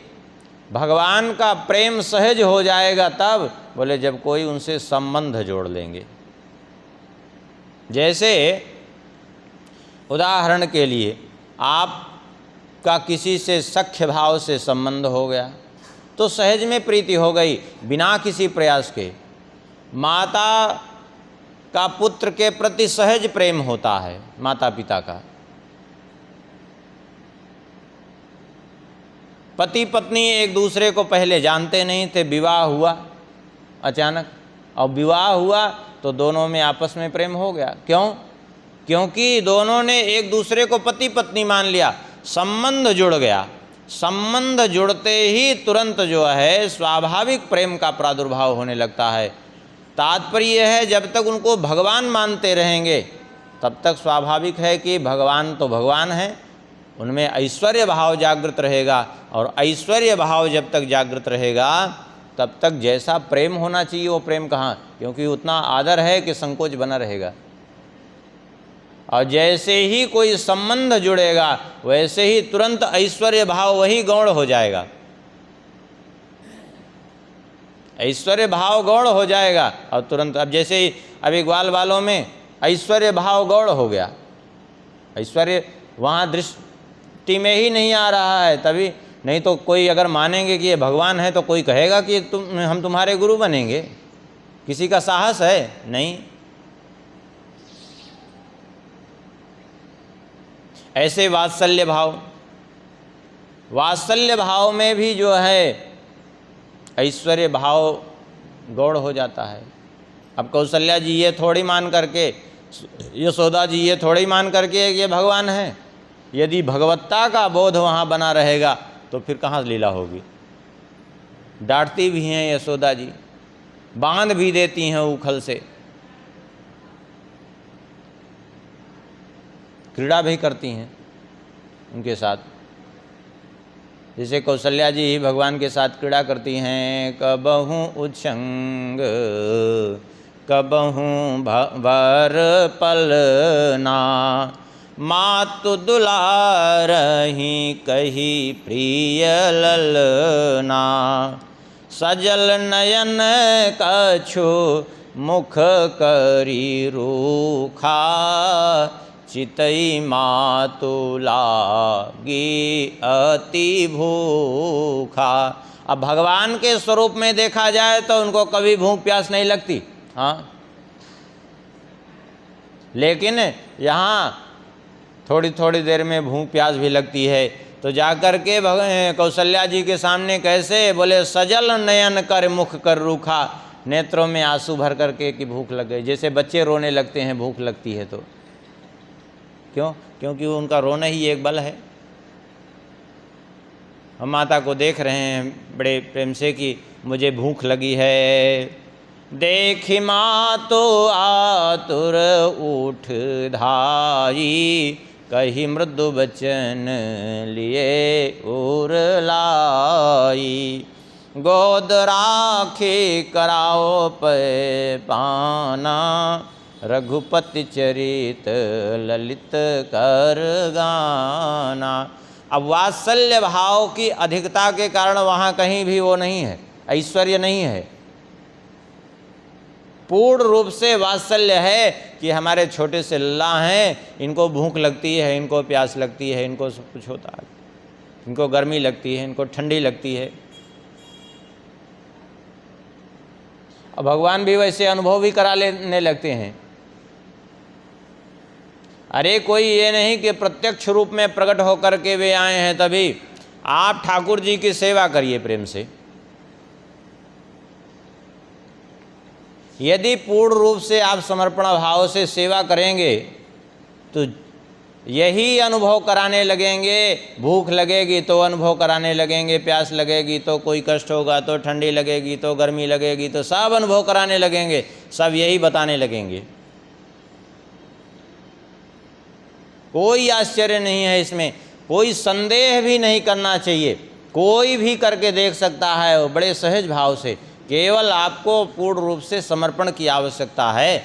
भगवान का प्रेम सहज हो जाएगा तब, बोले जब कोई उनसे संबंध जोड़ लेंगे। जैसे उदाहरण के लिए, आपका किसी से सख्य भाव से संबंध हो गया तो सहज में प्रीति हो गई बिना किसी प्रयास के। माता का पुत्र के प्रति सहज प्रेम होता है, माता पिता का। पति पत्नी एक दूसरे को पहले जानते नहीं थे, विवाह हुआ अचानक, और विवाह हुआ तो दोनों में आपस में प्रेम हो गया। क्यों? क्योंकि दोनों ने एक दूसरे को पति पत्नी मान लिया, संबंध जुड़ गया। संबंध जुड़ते ही तुरंत जो है स्वाभाविक प्रेम का प्रादुर्भाव होने लगता है। तात्पर्य है, जब तक उनको भगवान मानते रहेंगे तब तक स्वाभाविक है कि भगवान तो भगवान है, उनमें ऐश्वर्य भाव जागृत रहेगा, और ऐश्वर्य भाव जब तक जागृत रहेगा तब तक जैसा प्रेम होना चाहिए वो प्रेम कहाँ, क्योंकि उतना आदर है कि संकोच बना रहेगा। और जैसे ही कोई संबंध जुड़ेगा वैसे ही तुरंत ऐश्वर्य भाव वही गौण हो जाएगा, ऐश्वर्य भाव गौण हो जाएगा। और तुरंत, अब जैसे ही अभी ग्वाल वालों में ऐश्वर्य भाव गौण हो गया, ऐश्वर्य वहाँ दृष्टि में ही नहीं आ रहा है, तभी नहीं तो कोई अगर मानेंगे कि ये भगवान है तो कोई कहेगा कि हम तुम्हारे गुरु बनेंगे, किसी का साहस है? नहीं। ऐसे वात्सल्य भाव, वात्सल्य भाव में भी जो है ऐश्वर्य भाव गौड़ हो जाता है। अब कौशल्या जी ये थोड़ी मान करके, यशोदा जी ये थोड़ी मान करके ये भगवान है। यदि भगवत्ता का बोध वहाँ बना रहेगा तो फिर कहाँ लीला होगी। डांटती भी हैं यशोदा जी, बांध भी देती हैं उखल से, क्रीड़ा भी करती हैं उनके साथ। जैसे कौशल्या जी ही भगवान के साथ क्रीड़ा करती हैं। कबहूँ उच्छंग कबहूँ भर पलना, मातु दुलारही कही प्रिय ललना, सजल नयन कछु मुख करी रूखा, चितई मातु लागी अति भूखा। अब भगवान के स्वरूप में देखा जाए तो उनको कभी भूख प्यास नहीं लगती, हाँ, लेकिन यहाँ थोड़ी थोड़ी देर में भूख प्यास भी लगती है। तो जाकर के कौशल्या जी के सामने कैसे बोले, सजल नयन कर मुख कर रूखा, नेत्रों में आंसू भर करके कि भूख लग गई। जैसे बच्चे रोने लगते हैं भूख लगती है तो, क्यों? क्योंकि उनका रोना ही एक बल है। हम माता को देख रहे हैं बड़े प्रेम से कि मुझे भूख लगी है। देखी माँ तो आतुर उठ धाई, कही मृदु बचन लिए उर लाई। गोद राखी कराओ पे पाना, रघुपति चरित ललित कर गाना। अब वात्सल्य भाव की अधिकता के कारण वहाँ कहीं भी वो नहीं है, ऐश्वर्य नहीं है। पूर्ण रूप से वात्सल्य है कि हमारे छोटे से लल्ला हैं, इनको भूख लगती है, इनको प्यास लगती है, इनको सब कुछ होता है, इनको गर्मी लगती है, इनको ठंडी लगती है। अब भगवान भी वैसे अनुभव भी करा लेने लगते हैं। अरे कोई ये नहीं कि प्रत्यक्ष रूप में प्रकट होकर के वे आए हैं, तभी आप ठाकुर जी की सेवा करिए प्रेम से। यदि पूर्ण रूप से आप समर्पण भाव से सेवा करेंगे तो यही अनुभव कराने लगेंगे। भूख लगेगी तो अनुभव कराने लगेंगे, प्यास लगेगी तो कोई कष्ट होगा, तो ठंडी लगेगी तो गर्मी लगेगी, तो सब अनुभव कराने लगेंगे, सब यही बताने लगेंगे। कोई आश्चर्य नहीं है इसमें, कोई संदेह भी नहीं करना चाहिए। कोई भी करके देख सकता है बड़े सहज भाव से। केवल आपको पूर्ण रूप से समर्पण की आवश्यकता है।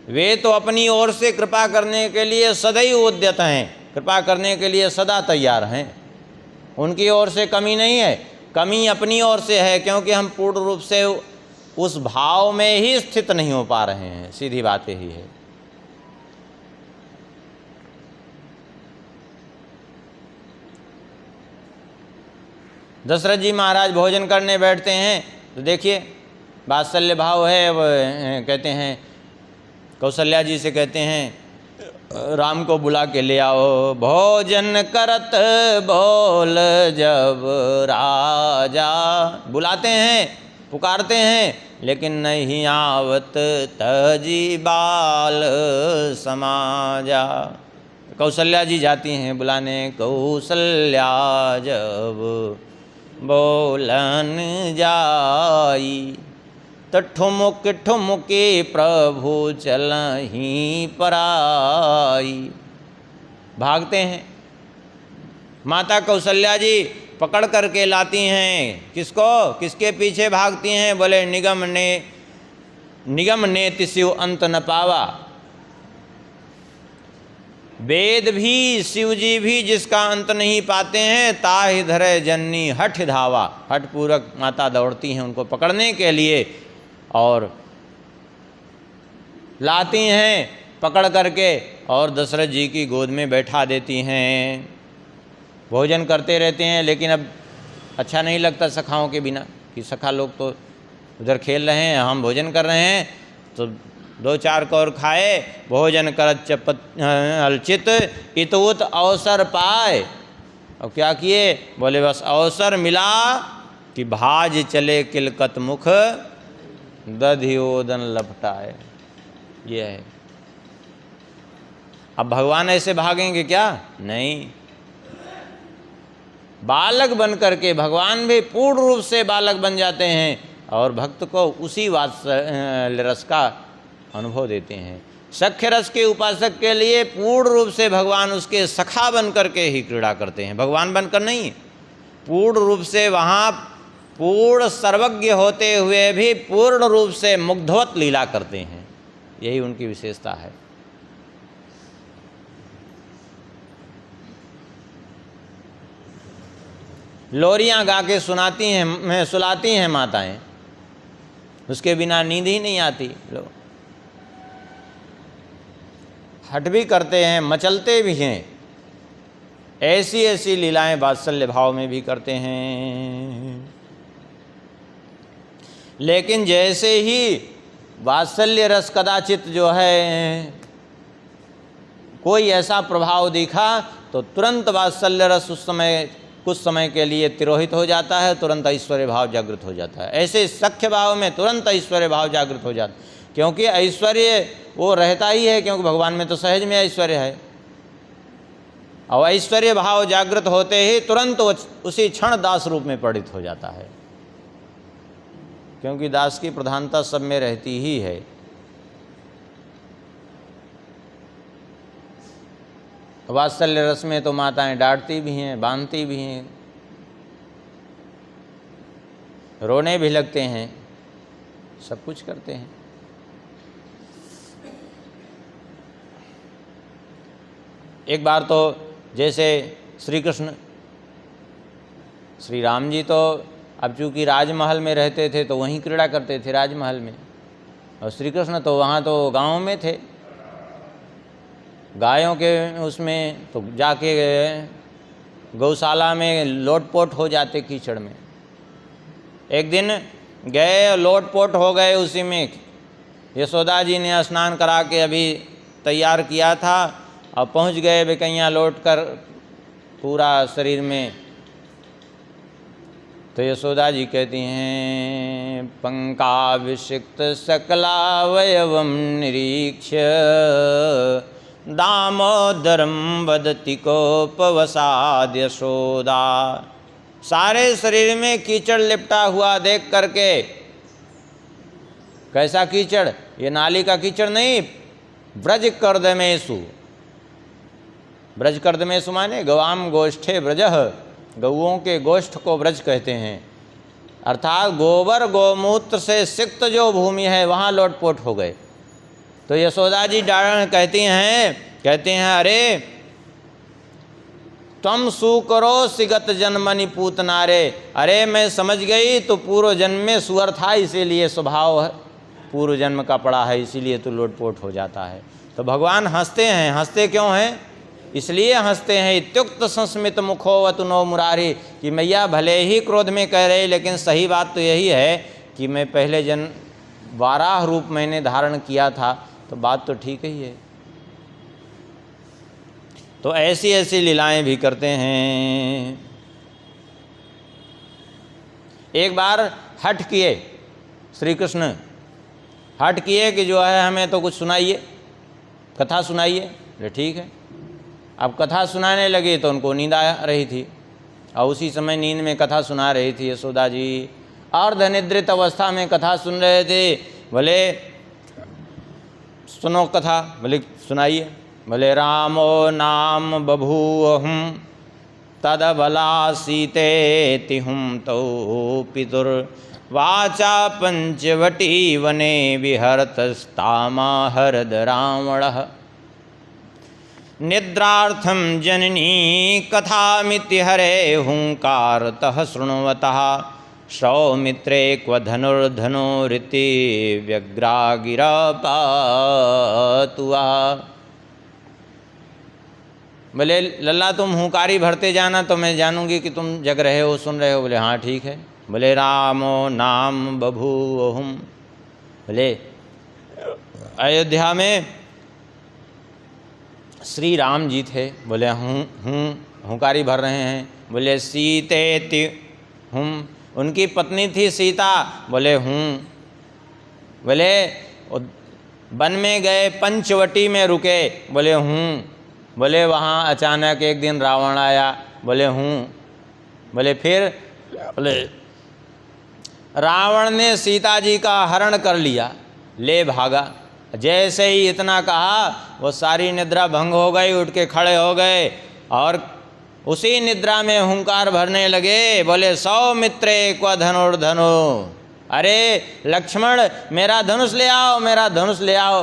वे तो अपनी ओर से कृपा करने के लिए सदैव उद्यत हैं, कृपा करने के लिए सदा तैयार हैं। उनकी ओर से कमी नहीं है, कमी अपनी ओर से है, क्योंकि हम पूर्ण रूप से उस भाव में ही स्थित नहीं हो पा रहे हैं। सीधी बात यही है। दशरथ जी महाराज भोजन करने बैठते हैं तो देखिए वात्सल्य भाव है। वो कहते हैं, कौशल्या जी से कहते हैं राम को बुला के ले आओ। भोजन करत बोल जब राजा, बुलाते हैं, पुकारते हैं, लेकिन नहीं आवत तजी बाल समाजा। कौशल्या जी जाती हैं बुलाने। कौशल्या जब बोलन जाई, तो ठुमुक ठुमुके प्रभु चलहीं पराई। भागते हैं, माता कौशल्या जी पकड़ करके लाती हैं। किसको? किसके पीछे भागती हैं? बोले निगम ने तिस्यु अंत न पावा। वेद भी, शिव जी भी जिसका अंत नहीं पाते हैं, ताहि धरे जननी हठ धावा। हठ पूर्वक माता दौड़ती हैं उनको पकड़ने के लिए और लाती हैं पकड़ करके और दशरथ जी की गोद में बैठा देती हैं। भोजन करते रहते हैं, लेकिन अब अच्छा नहीं लगता सखाओं के बिना, कि सखा लोग तो उधर खेल रहे हैं, हम भोजन कर रहे हैं। तो दो चार कौर खाए, भोजन करत चपत अलचित, इतउत अवसर पाए। और क्या किए? बोले बस अवसर मिला कि भाज चले किलकत मुख, दधियोदन लपटाए। ये है। अब भगवान ऐसे भागेंगे क्या? नहीं। बालक बन करके भगवान भी पूर्ण रूप से बालक बन जाते हैं और भक्त को उसी वात्सल्य रस का अनुभव देते हैं। सख्य रस के उपासक के लिए पूर्ण रूप से भगवान उसके सखा बन करके ही क्रीड़ा करते हैं, भगवान बनकर नहीं। पूर्ण रूप से वहाँ पूर्ण सर्वज्ञ होते हुए भी पूर्ण रूप से मुग्धवत लीला करते हैं। यही उनकी विशेषता है। लोरियां गा के सुलाती हैं माताएं, उसके बिना नींद ही नहीं आती। लो हट भी करते हैं, मचलते भी हैं। ऐसी ऐसी लीलाएं वात्सल्य भाव में भी करते हैं। लेकिन जैसे ही वात्सल्य रस कदाचित जो है कोई ऐसा प्रभाव दिखा तो तुरंत वात्सल्य रस उस समय कुछ समय के लिए तिरोहित हो जाता है, तुरंत ऐश्वर्य भाव जागृत हो जाता है। ऐसे सख्य भाव में तुरंत ऐश्वर्य भाव जागृत हो जाता है, क्योंकि ऐश्वर्य वो रहता ही है, क्योंकि भगवान में तो सहज में ऐश्वर्य है। और ऐश्वर्य भाव जागृत होते ही तुरंत उसी क्षण दास रूप में परिणित हो जाता है, क्योंकि दास की प्रधानता सब में रहती ही है। वात्सल्य रस में तो माताएं डांटती भी हैं, बांधती भी हैं, रोने भी लगते हैं, सब कुछ करते हैं। एक बार तो जैसे श्री कृष्ण, श्री राम जी तो अब चूँकि राजमहल में रहते थे तो वहीं क्रीड़ा करते थे राजमहल में, और श्री कृष्ण तो वहाँ तो गाँव में थे, गायों के उसमें तो जाके गौशाला में लोटपोट हो जाते कीचड़ में। एक दिन गए, लोटपोट हो गए उसी में। यशोदा जी ने स्नान करा के अभी तैयार किया था, अब पहुंच गए बेकैया लौट कर पूरा शरीर में। तो यशोदा जी कहती हैं, पंकाभिषिक्त सकलावयवं निरीक्ष्य दामोदरम वदति कोपवसाद यशोदा। सारे शरीर में कीचड़ लिपटा हुआ देख करके, कैसा कीचड़, ये नाली का कीचड़ नहीं, ब्रज कर्दमेशु। ब्रज कर्दमेशु माने गवाम गोष्ठे ब्रजः, गौओं के गोष्ठ को ब्रज कहते हैं, अर्थात गोबर गोमूत्र से सिक्त जो भूमि है वहाँ लोटपोट हो गए। तो यशोदा जी कहती हैं अरे तम सुकरो सिगत जन्मनि पूतनारे। अरे मैं समझ गई तो पूर्व जन्म में सुअर था, इसीलिए स्वभाव है पूर्व जन्म का पड़ा है, इसीलिए तो लोटपोट हो जाता है। तो भगवान हंसते हैं, हंसते क्यों हैं? इसलिए हंसते हैं, इत्युक्त संस्मित मुखोवत नो मुरारी, कि मैया भले ही क्रोध में कह रहे, लेकिन सही बात तो यही है कि मैं पहले जन्म वाराह रूप मैंने धारण किया था, तो बात तो ठीक ही है। तो ऐसी ऐसी लीलाएं भी करते हैं। एक बार हठ किए श्री कृष्ण, हठ किए कि जो है हमें तो कुछ सुनाइए, कथा सुनाइए। बोले ठीक है। अब कथा सुनाने लगे तो उनको नींद आ रही थी, और उसी समय नींद में कथा सुना रही थी यशोदा जी, अर्धनिद्रित अवस्था में कथा सुन रहे थे। बोले सुनो कथा। बोले सुनाइए। बोले रामो नाम बभूवहुं तदबलासीतेति हुं तौ पितुर्वाचा पंचवटी वने विहरतस्तामाहरद रावणः। निद्रार्थं जननी कथामिति हरे हुंकारतः शृण्वतः सौमित्रे क्व धनुर्धनुरिति व्यग्रागिरा पातुआ। बोले लल्ला तुम हुंकारी भरते जाना तो मैं जानूंगी कि तुम जग रहे हो, सुन रहे हो। बोले हाँ ठीक है। बोले रामो नाम बभूवहुं। बोले अयोध्या में श्री राम जी थे। बोले हुंकारी भर रहे हैं। बोले सीतेति हुं, उनकी पत्नी थी सीता। बोले हूँ। बोले वन में गए, पंचवटी में रुके। बोले हूँ। बोले वहाँ अचानक एक दिन रावण आया। बोले हूँ। बोले फिर? बोले रावण ने सीता जी का हरण कर लिया, ले भागा। जैसे ही इतना कहा वो सारी निद्रा भंग हो गई, उठ के खड़े हो गए और उसी निद्रा में हुंकार भरने लगे। बोले सौमित्रे क्व धनुर्धनु। अरे लक्ष्मण मेरा धनुष ले आओ, मेरा धनुष ले आओ।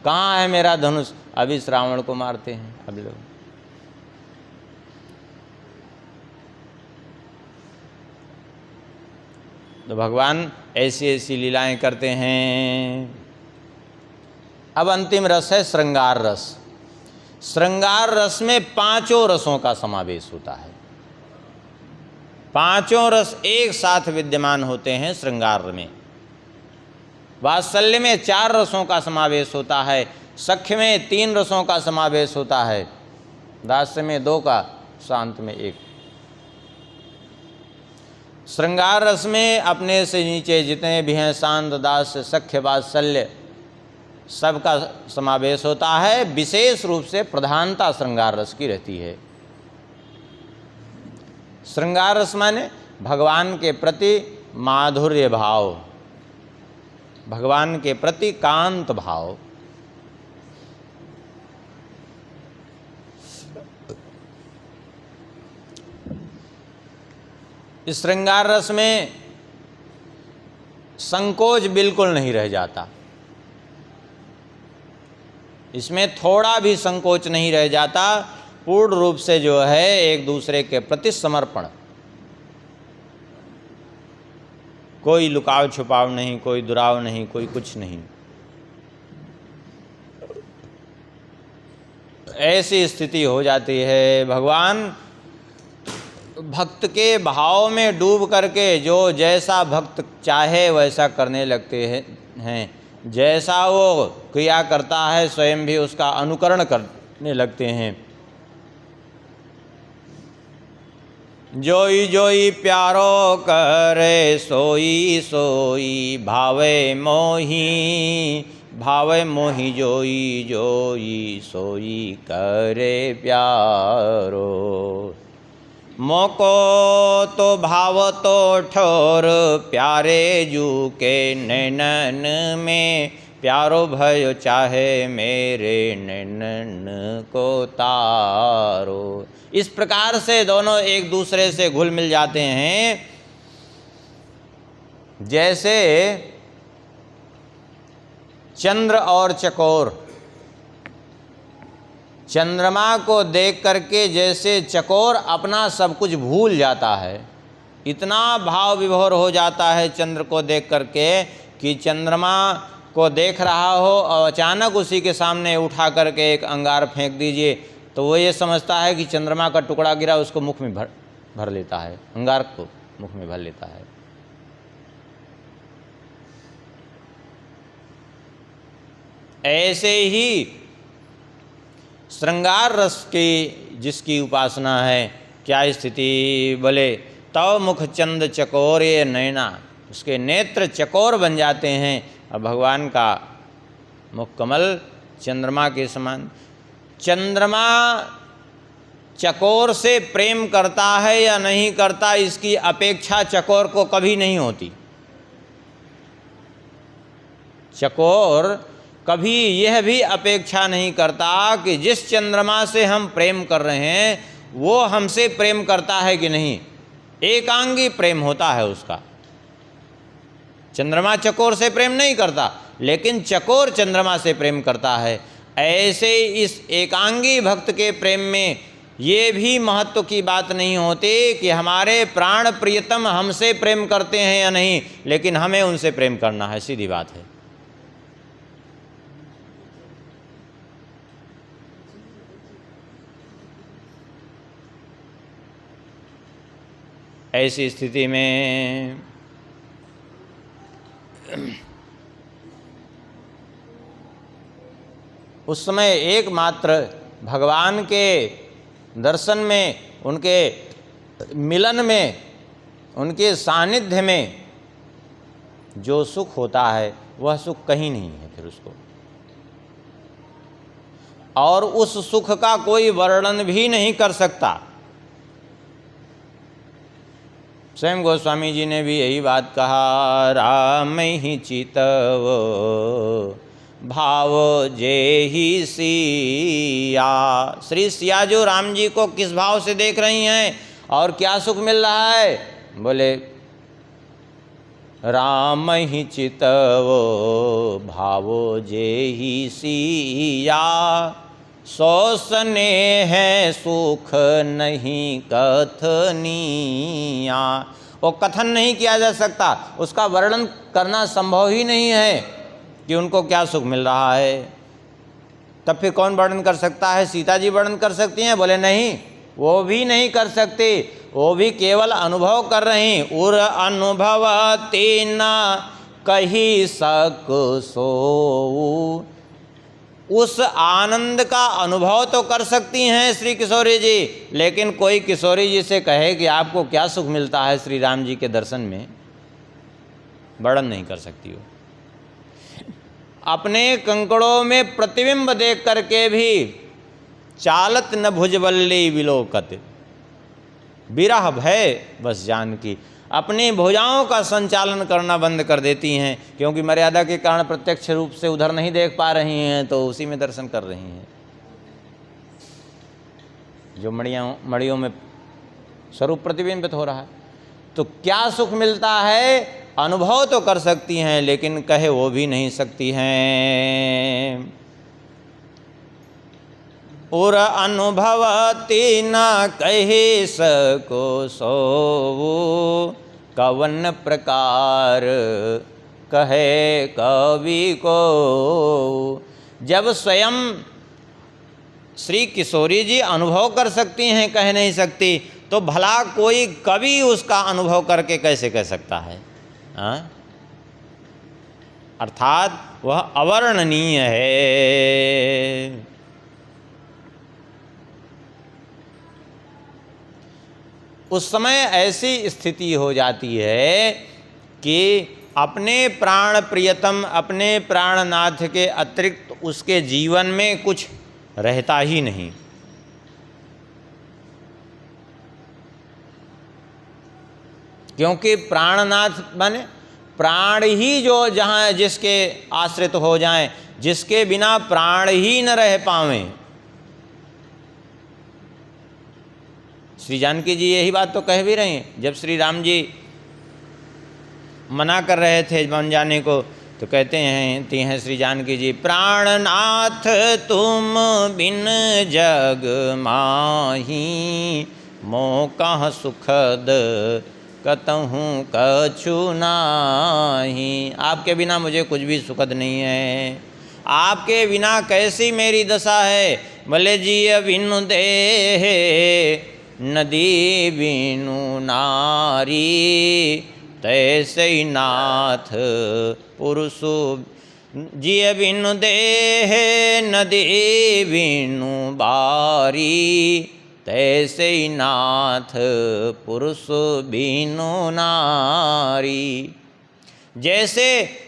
कहाँ है मेरा धनुष? अभी इस रावण को मारते हैं अब लोग। तो भगवान ऐसी ऐसी लीलाएं करते हैं। अब अंतिम रस है श्रृंगार रस। श्रृंगार रस में पांचों रसों का समावेश होता है। पांचों रस एक साथ विद्यमान होते हैं श्रृंगार में। वात्सल्य में 4 रसों का समावेश होता है, सख्य में 3 रसों का समावेश होता है, दास्य में 2 का, शांत में 1। श्रृंगार रस में अपने से नीचे जितने भी हैं शांत, दास्य, सख्य, वात्सल्य सबका समावेश होता है। विशेष रूप से प्रधानता श्रृंगार रस की रहती है। श्रृंगार रस माने भगवान के प्रति माधुर्य भाव, भगवान के प्रति कांत भाव। इस श्रृंगार रस में संकोच बिल्कुल नहीं रह जाता, इसमें थोड़ा भी संकोच नहीं रह जाता। पूर्ण रूप से जो है एक दूसरे के प्रति समर्पण, कोई लुकाव छुपाव नहीं, कोई दुराव नहीं, कोई कुछ नहीं। ऐसी स्थिति हो जाती है। भगवान भक्त के भाव में डूब करके जो जैसा भक्त चाहे वैसा करने लगते हैं, जैसा वो क्रिया करता है स्वयं भी उसका अनुकरण करने लगते हैं। जोई जोई प्यारो करे सोई सोई, भावे मोही जोई जोई, सोई करे प्यारो। मोको तो भाव तो ठोर, प्यारे जू के नैनन में, प्यारो भयो चाहे मेरे नैनन को तारो। इस प्रकार से दोनों एक दूसरे से घुल मिल जाते हैं। जैसे चंद्र और चकोर, चंद्रमा को देख करके जैसे चकोर अपना सब कुछ भूल जाता है, इतना भाव विभोर हो जाता है चंद्र को देख करके कि चंद्रमा को देख रहा हो और अचानक उसी के सामने उठा करके एक अंगार फेंक दीजिए तो वो ये समझता है कि चंद्रमा का टुकड़ा गिरा, उसको मुख में भर लेता है, अंगार को मुख में भर लेता है। ऐसे ही श्रृंगार रस की जिसकी उपासना है, क्या स्थिति बोले, तव मुख चंद चकोरे नैना, उसके नेत्र चकोर बन जाते हैं। और भगवान का मुख कमल चंद्रमा के समान। चंद्रमा चकोर से प्रेम करता है या नहीं करता, इसकी अपेक्षा चकोर को कभी नहीं होती। चकोर कभी यह भी अपेक्षा नहीं करता कि जिस चंद्रमा से हम प्रेम कर रहे हैं वो हमसे प्रेम करता है कि नहीं, एकांगी प्रेम होता है उसका। चंद्रमा चकोर से प्रेम नहीं करता, लेकिन चकोर चंद्रमा से प्रेम करता है। ऐसे इस एकांगी भक्त के प्रेम में ये भी महत्व की बात नहीं होती कि हमारे प्राण प्रियतम हमसे प्रेम करते हैं या नहीं, लेकिन हमें उनसे प्रेम करना है, सीधी बात है। ऐसी स्थिति में उस समय एकमात्र भगवान के दर्शन में, उनके मिलन में, उनके सानिध्य में जो सुख होता है वह सुख कहीं नहीं है फिर उसको, और उस सुख का कोई वर्णन भी नहीं कर सकता। स्वयं गोस्वामी जी ने भी यही बात कहा, राम ही चितव भाव जे ही सिया। श्री सिया जो राम जी को किस भाव से देख रही हैं और क्या सुख मिल रहा है, बोले राम ही चितव भाव जे ही सिया, सो स्नेह सुख नहीं कथनिया। वो कथन नहीं किया जा सकता, उसका वर्णन करना संभव ही नहीं है कि उनको क्या सुख मिल रहा है। तब फिर कौन वर्णन कर सकता है? सीता जी वर्णन कर सकती हैं? बोले नहीं, वो भी नहीं कर सकते, वो भी केवल अनुभव कर रही। उर अनुभवती न कही सक सो, उस आनंद का अनुभव तो कर सकती हैं श्री किशोरी जी, लेकिन कोई किशोरी जी से कहे कि आपको क्या सुख मिलता है श्री राम जी के दर्शन में, वर्णन नहीं कर सकती हो। अपने कंकड़ों में प्रतिबिंब देख करके भी चालत न भुजबल्ली विलोकत, विरह भय बस जानकी, अपनी भुजाओं का संचालन करना बंद कर देती हैं, क्योंकि मर्यादा के कारण प्रत्यक्ष रूप से उधर नहीं देख पा रही हैं तो उसी में दर्शन कर रही हैं। जो मड़ियों में स्वरूप प्रतिबिंबित हो रहा है। तो क्या सुख मिलता है? अनुभव तो कर सकती हैं लेकिन कहे वो भी नहीं सकती हैं। और अनुभवती न कहे सको सोवो, कवन प्रकार कहे कवि को। जब स्वयं श्री किशोरी जी अनुभव कर सकती हैं, कह नहीं सकती, तो भला कोई कवि उसका अनुभव करके कैसे कह सकता है? अर्थात वह अवर्णनीय है। उस समय ऐसी स्थिति हो जाती है कि अपने प्राण प्रियतम, अपने प्राणनाथ के अतिरिक्त उसके जीवन में कुछ रहता ही नहीं। क्योंकि प्राणनाथ माने प्राण ही जो जहाँ जिसके आश्रित हो जाएं, जिसके बिना प्राण ही न रह पावें। श्री जानकी जी यही बात तो कह भी रहे हैं। जब श्री राम जी मना कर रहे थे बन जाने को, तो कहते हैं श्री जानकी जी, प्राणनाथ तुम बिन जग माही, मोह कह सुखद कतहूँ कछु नाही। आपके बिना मुझे कुछ भी सुखद नहीं है। आपके बिना कैसी मेरी दशा है? भले जी बिनु देह नदी बिनु नारी, तैसे ही नाथ पुरुषो। जिय बिनु देह नदी बिनु बारी, तैसे ही नाथ पुरुष बिनु नारी। जैसे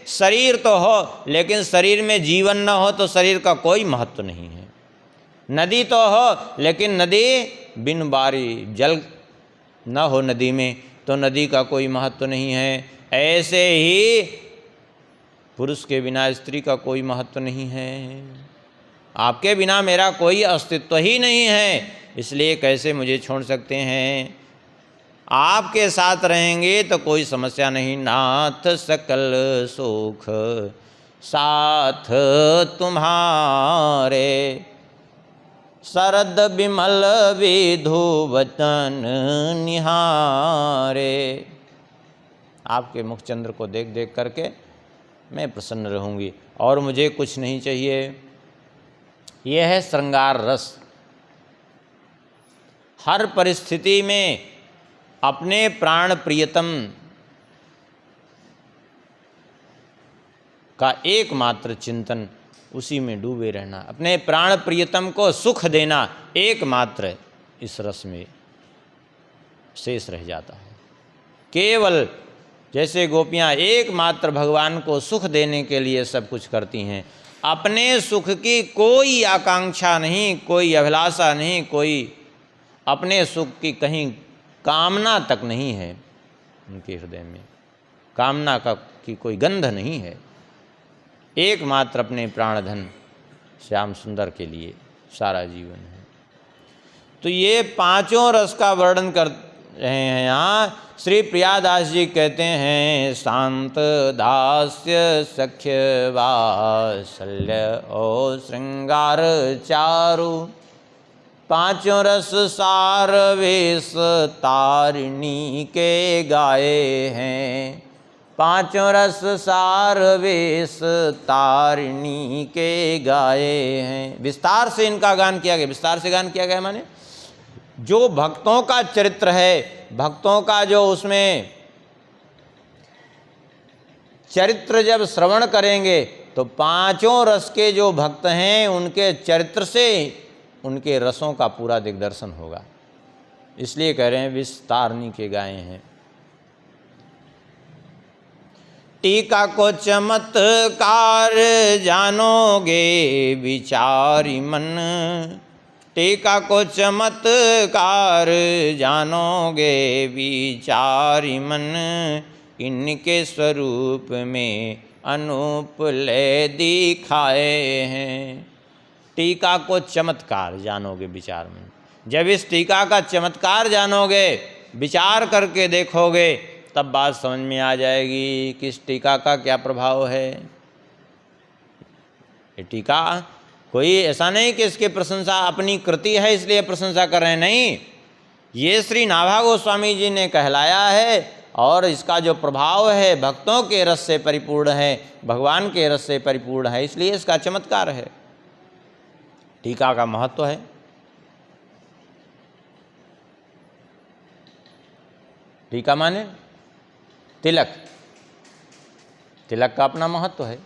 शरीर तो हो लेकिन शरीर में जीवन न हो तो शरीर का कोई महत्व नहीं है। नदी तो हो लेकिन नदी बिन बारी, जल न हो नदी में तो नदी का कोई महत्व नहीं है। ऐसे ही पुरुष के बिना स्त्री का कोई महत्व नहीं है। आपके बिना मेरा कोई अस्तित्व ही नहीं है, इसलिए कैसे मुझे छोड़ सकते हैं? आपके साथ रहेंगे तो कोई समस्या नहीं। नाथ सकल सुख साथ तुम्हारे, शरद विमल विधु वचन निहारे। आपके मुखचंद्र को देख देख करके मैं प्रसन्न रहूँगी और मुझे कुछ नहीं चाहिए। यह है श्रृंगार रस। हर परिस्थिति में अपने प्राण प्रियतम का एकमात्र चिंतन, उसी में डूबे रहना, अपने प्राण प्रियतम को सुख देना एकमात्र इस रस में शेष रह जाता है। केवल जैसे गोपियाँ एकमात्र भगवान को सुख देने के लिए सब कुछ करती हैं, अपने सुख की कोई आकांक्षा नहीं, कोई अभिलाषा नहीं, कोई अपने सुख की कहीं कामना तक नहीं है। उनके हृदय में कामना की कोई गंध नहीं है। एकमात्र अपने प्राणधन श्याम सुंदर के लिए सारा जीवन है। तो ये पांचों रस का वर्णन कर रहे हैं यहाँ। श्री प्रियादास जी कहते हैं, शांत दास्य सख्य वात्सल्य और श्रृंगार चारु, पांचों रस सार वेश तारिणी के गाए हैं। पांचों रस सार वेश तारिणी के गाए हैं। विस्तार से इनका गान किया गया। विस्तार से गान किया गया माने जो भक्तों का चरित्र है, भक्तों का जो उसमें चरित्र जब श्रवण करेंगे तो पांचों रस के जो भक्त हैं उनके चरित्र से उनके रसों का पूरा दिग्दर्शन होगा। इसलिए कह रहे हैं विस्तारणी के गाए हैं। टीका को चमत्कार जानोगे विचारी मन, टीका को चमत्कार जानोगे विचारी मन, इनके स्वरूप में अनूप लय दिखाए हैं। टीका को चमत्कार जानोगे विचार मन, जब इस टीका का चमत्कार जानोगे, विचार करके देखोगे, तब बात समझ में आ जाएगी कि इस टीका का क्या प्रभाव है। ये टीका कोई ऐसा नहीं कि इसकी प्रशंसा अपनी कृति है इसलिए प्रशंसा कर रहे हैं, नहीं, ये श्री नाभा गोस्वामी जी ने कहलाया है और इसका जो प्रभाव है भक्तों के रस से परिपूर्ण है, भगवान के रस से परिपूर्ण है, इसलिए इसका चमत्कार है। टीका का महत्व है। टीका माने तिलक, तिलक का अपना महत्व है।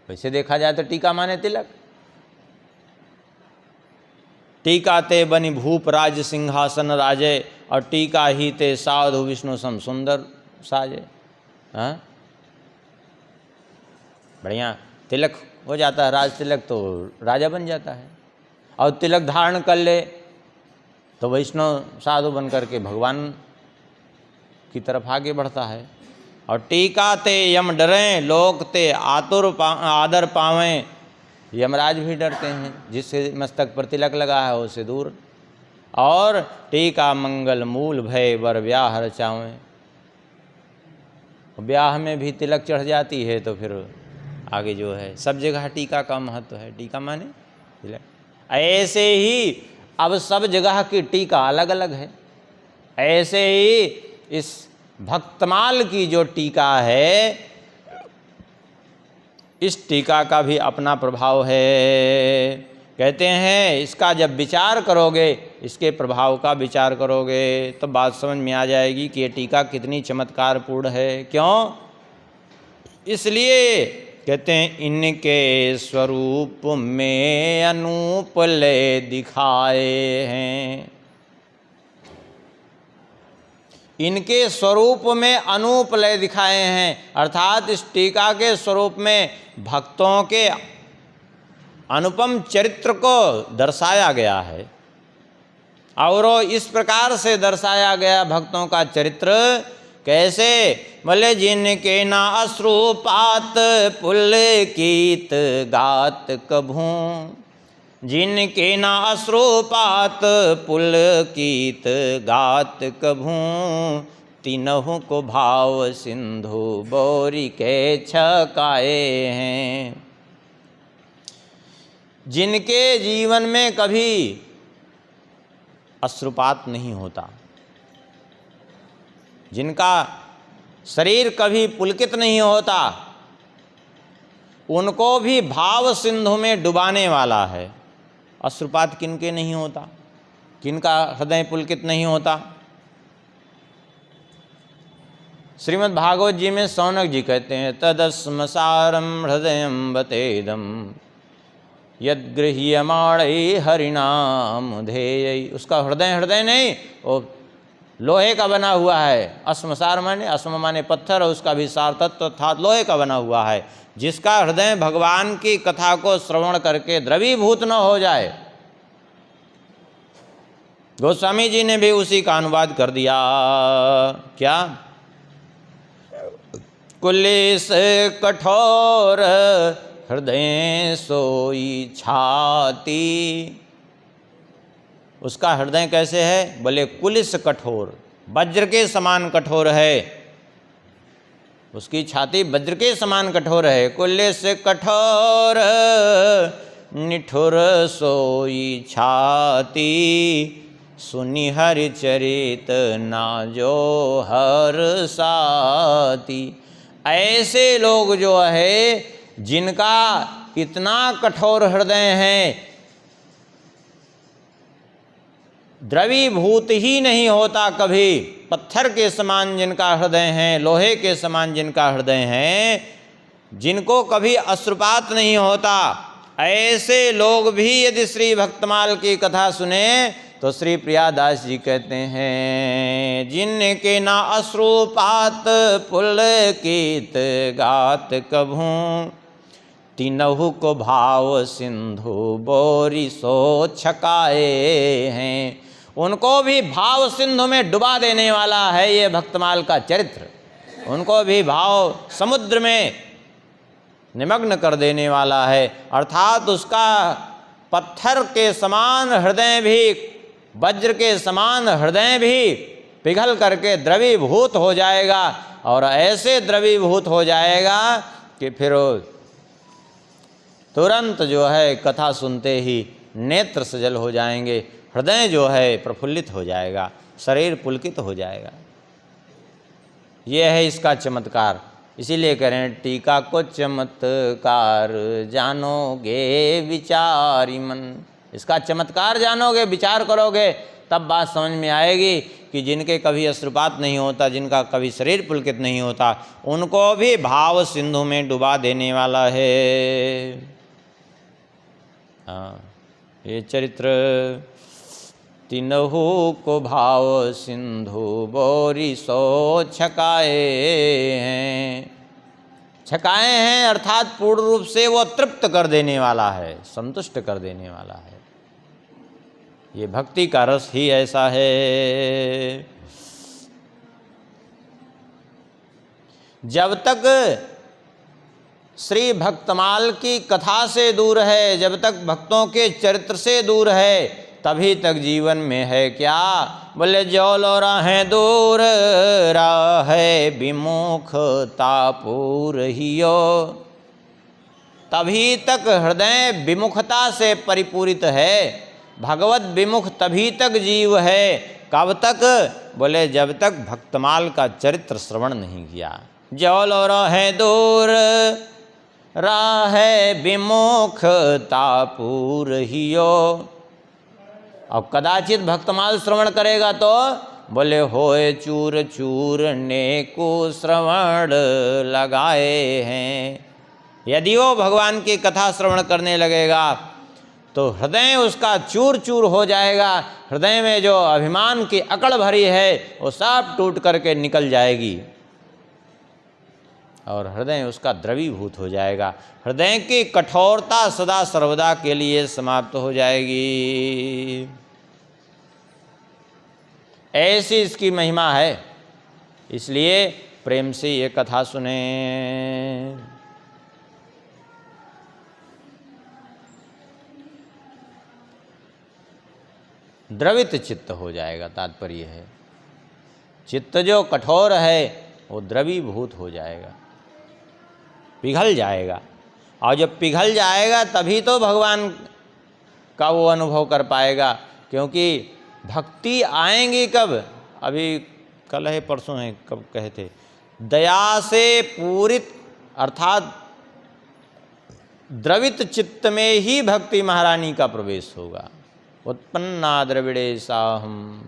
वैसे देखा जाए तो टीका माने तिलक। टीका ते बनी भूप राज सिंहासन राजे, और टीका ही ते साधु विष्णु सम सुंदर साजे। हाँ, बढ़िया। तिलक हो जाता है, राज तिलक तो राजा बन जाता है, और तिलक धारण कर ले तो वैष्णव साधु बन करके भगवान की तरफ आगे बढ़ता है। और टीका ते यम डरें, लोक ते आदर पावें, यमराज भी डरते हैं, जिससे मस्तक पर तिलक लगा है उससे दूर। और टीका मंगल मूल भय वर ब्याह रचावें, ब्याह में भी तिलक चढ़ जाती है तो फिर आगे जो है सब जगह टीका का महत्व है। टीका माने तिलक। ऐसे ही अब सब जगह की टीका अलग अलग है, ऐसे ही इस भक्तमाल की जो टीका है, इस टीका का भी अपना प्रभाव है। कहते हैं इसका जब विचार करोगे, इसके प्रभाव का विचार करोगे, तो बात समझ में आ जाएगी कि ये टीका कितनी चमत्कारपूर्ण है। क्यों? इसलिए कहते हैं इनके स्वरूप में अनूप लय दिखाए हैं, इनके स्वरूप में अनूप लय दिखाए हैं, अर्थात इस टीका के स्वरूप में भक्तों के अनुपम चरित्र को दर्शाया गया है। और इस प्रकार से दर्शाया गया भक्तों का चरित्र कैसे? बोले जिनके ना अश्रुपात पुलकित गात कभू, जिनके ना अश्रुपात पुलकित गात कभू, तीनों को भाव सिंधु बोरी के छकाए हैं। जिनके जीवन में कभी अश्रुपात नहीं होता, जिनका शरीर कभी पुलकित नहीं होता, उनको भी भाव सिंधु में डुबाने वाला है। अश्रुपात किनके नहीं होता, किनका हृदय पुलकित नहीं होता? श्रीमद् भागवत जी में सौनक जी कहते हैं तदस्मसारम हृदयम बतेदम यद्गृह्यमाणे हरिनाम ध्येय। उसका हृदय नहीं, वो लोहे का बना हुआ है। अस्मसार माने, अस्म माने पत्थर, और उसका भी सार तत्व था लोहे का बना हुआ है। जिसका हृदय भगवान की कथा को श्रवण करके द्रवीभूत न हो जाए। गोस्वामी जी ने भी उसी का अनुवाद कर दिया। क्या? कुलिस कठोर हृदय सोई छाती। उसका हृदय कैसे है? बोले कुलिस कठोर, वज्र के समान कठोर है। उसकी छाती वज्र के समान कठोर है। कुलिस कठोर निठुर सोई छाती, सुनि हरि चरित ना जो हर साती। ऐसे लोग जो है जिनका इतना कठोर हृदय है, द्रवीभूत ही नहीं होता कभी, पत्थर के समान जिनका हृदय है, लोहे के समान जिनका हृदय है, जिनको कभी अश्रुपात नहीं होता, ऐसे लोग भी यदि श्री भक्तमाल की कथा सुने तो श्री प्रियादास जी कहते हैं जिनके ना अश्रुपात पुलकित गात कभू, तीनहु को भाव सिंधु बोरी सो छकाए हैं। उनको भी भाव सिंधु में डुबा देने वाला है ये भक्तमाल का चरित्र। उनको भी भाव समुद्र में निमग्न कर देने वाला है, अर्थात उसका पत्थर के समान हृदय भी, वज्र के समान हृदय भी पिघल करके द्रवीभूत हो जाएगा, और ऐसे द्रवीभूत हो जाएगा कि फिर तुरंत जो है कथा सुनते ही नेत्र सजल हो जाएंगे, हृदय जो है प्रफुल्लित हो जाएगा, शरीर पुलकित हो जाएगा। ये है इसका चमत्कार। इसीलिए कह रहे हैं टीका को चमत्कार जानोगे विचारी मन। इसका चमत्कार जानोगे, विचार करोगे, तब बात समझ में आएगी कि जिनके कभी अश्रुपात नहीं होता, जिनका कभी शरीर पुलकित नहीं होता, उनको भी भाव सिंधु में डुबा देने वाला है। हाँ, ये चरित्र तिनहु को भाव सिंधु बोरी सो छकाए हैं। छकाए हैं अर्थात पूर्ण रूप से वो तृप्त कर देने वाला है, संतुष्ट कर देने वाला है। ये भक्ति का रस ही ऐसा है। जब तक श्री भक्तमाल की कथा से दूर है, जब तक भक्तों के चरित्र से दूर है, तभी तक जीवन में है क्या? बोले जौलो राहें दूर राहे विमुख तापूर हियो। तभी तक हृदय विमुखता से परिपूरित है, भगवत विमुख तभी तक जीव है। कब तक? बोले जब तक भक्तमाल का चरित्र श्रवण नहीं किया। जौलो राहें दूर राहे विमुख तापूर हियो। अब कदाचित भक्तमाल श्रवण करेगा तो बोले होए चूर चूर नेको श्रवण लगाए हैं। यदि वो भगवान की कथा श्रवण करने लगेगा तो हृदय उसका चूर चूर हो जाएगा। हृदय में जो अभिमान की अकड़ भरी है वो सब टूट करके निकल जाएगी और हृदय उसका द्रवीभूत हो जाएगा। हृदय की कठोरता सदा सर्वदा के लिए समाप्त हो जाएगी। ऐसी इसकी महिमा है, इसलिए प्रेम से ये कथा सुने। द्रवित चित्त हो जाएगा, तात्पर्य है चित्त जो कठोर है वो द्रवीभूत हो जाएगा, पिघल जाएगा। और जब पिघल जाएगा तभी तो भगवान का वो अनुभव कर पाएगा। क्योंकि भक्ति आएंगी कब? अभी कल है परसों है, कब कहे थे, दया से पूरित अर्थात द्रवित चित्त में ही भक्ति महारानी का प्रवेश होगा। उत्पन्ना द्रविड़े साहम।